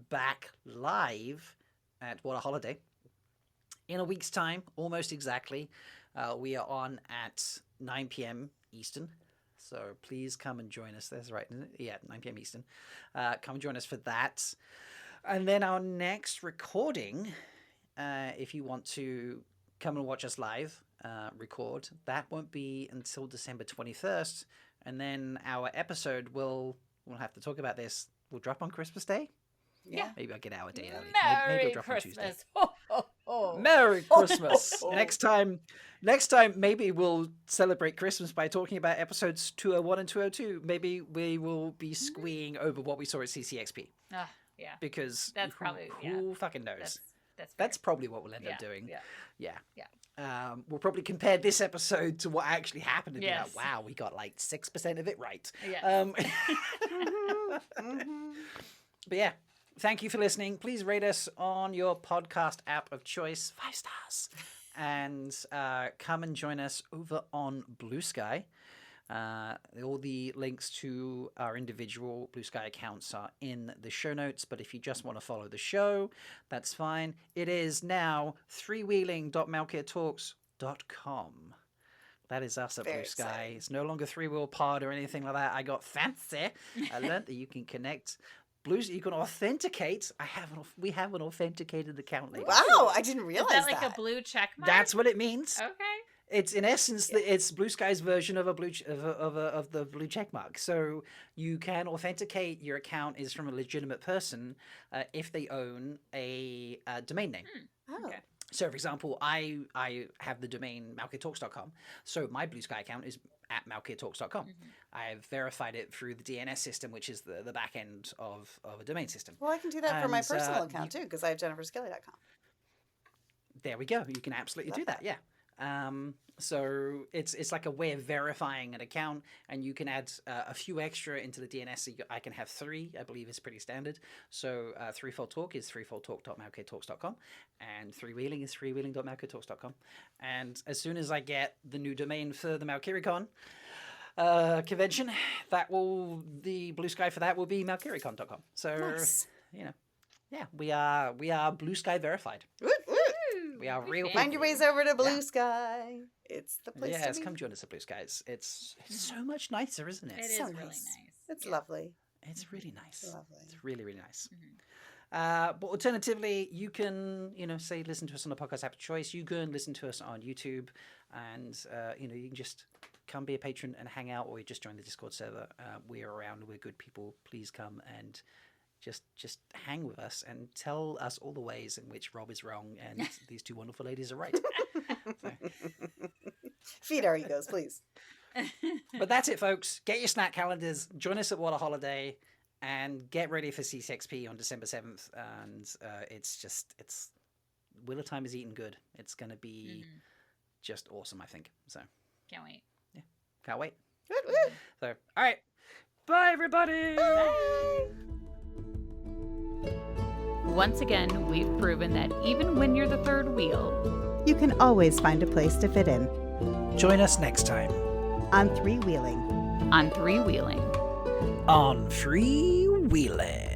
back live at What a Holiday in a week's time, almost exactly. We are on at 9 p.m. Eastern. So please come and join us. That's right. Yeah, 9 p.m. Eastern. Come and join us for that. And then our next recording, if you want to come and watch us live record, that won't be until December 21st. And then our episode we'll have to talk about this. We'll drop on Christmas Day.
Yeah.
Maybe I'll get our day early.
Merry
Maybe I'll drop on Tuesday.
Christmas. Ho, ho, ho.
Merry Christmas.
Oh.
Next time maybe we'll celebrate Christmas by talking about episodes 201 and 202. Maybe we will be squeeing over what we saw at CCXP,
Ah, yeah.
because
That's probably-
who fucking knows.
That's
That's
fair.
probably what we'll end
Yeah,
up doing.
Yeah.
Yeah. We'll probably compare this episode to what actually happened and
Yes.
be like, wow, we got like 6% of it right.
Yeah.
But yeah, thank you for listening. Please rate us on your podcast app of choice, 5 stars. And come and join us over on Blue Sky. All the links to our individual Blue Sky accounts are in the show notes, but if you just want to follow the show, that's fine. It is now threewheeling.malkiatalks.com. That is us at
Very
Blue Sky.
exciting.
It's no longer 3-wheel pod or anything like that. I got fancy. I learned that you can connect you can authenticate. We haven't authenticated account lately.
Wow, I didn't
Is
realize
that like a blue check mark?
That's what it means.
Okay.
It's in essence it's Blue Sky's version of of the blue check mark. So you can authenticate your account is from a legitimate person if they own a domain name.
Oh.
Okay.
So, for example, I have the domain malkiatalks.com. So my Blue Sky account is at malkiatalks.com. I have verified it through the DNS system, which is the back end of a domain system.
Well, I can do that for my
And,
personal account too, because I have jenniferskelly.com.
There we go. You can absolutely do that. Yeah. So it's like a way of verifying an account, and you can add a few extra into the DNS. So I can have 3, I believe is pretty standard. So threefold talk is threefoldtalk.malkiatalks.com, and threewheeling is threewheeling.malkiatalks.com. And as soon as I get the new domain for the MalkiriCon convention, the Blue Sky for that will be malkiricon.com. So
Nice.
yeah, we are Blue Sky verified.
Woot, woot.
We are real
Find your ways over to Blue Sky. It's the place to be.
come join us at Blue Skies. It's so much nicer, isn't it?
It is
so
really
nice.
nice.
It's lovely.
It's really nice.
It's lovely.
It's really, really nice.
Mm-hmm.
But alternatively, you can, say, listen to us on the podcast app of choice. You can listen to us on YouTube, and you can just come be a patron and hang out, or you just join the Discord server. We're around. We're good people. Please come and just hang with us and tell us all the ways in which Rob is wrong and these two wonderful ladies are right. So.
Feed our egos, please.
But that's it, folks. Get your snack calendars. Join us at What a Holiday. And get ready for CCXP on December 7th. And it's Wheel of Time is eating good. It's going to be just awesome, I think. So
Can't wait.
Yeah, can't wait.
Woo.
So, all right. Bye, everybody.
Bye.
Once again, we've proven that even when you're the third wheel,
You can always find a place to fit in.
Join us next time
On Three Wheeling.
on three-wheeling.
on Free Wheeling.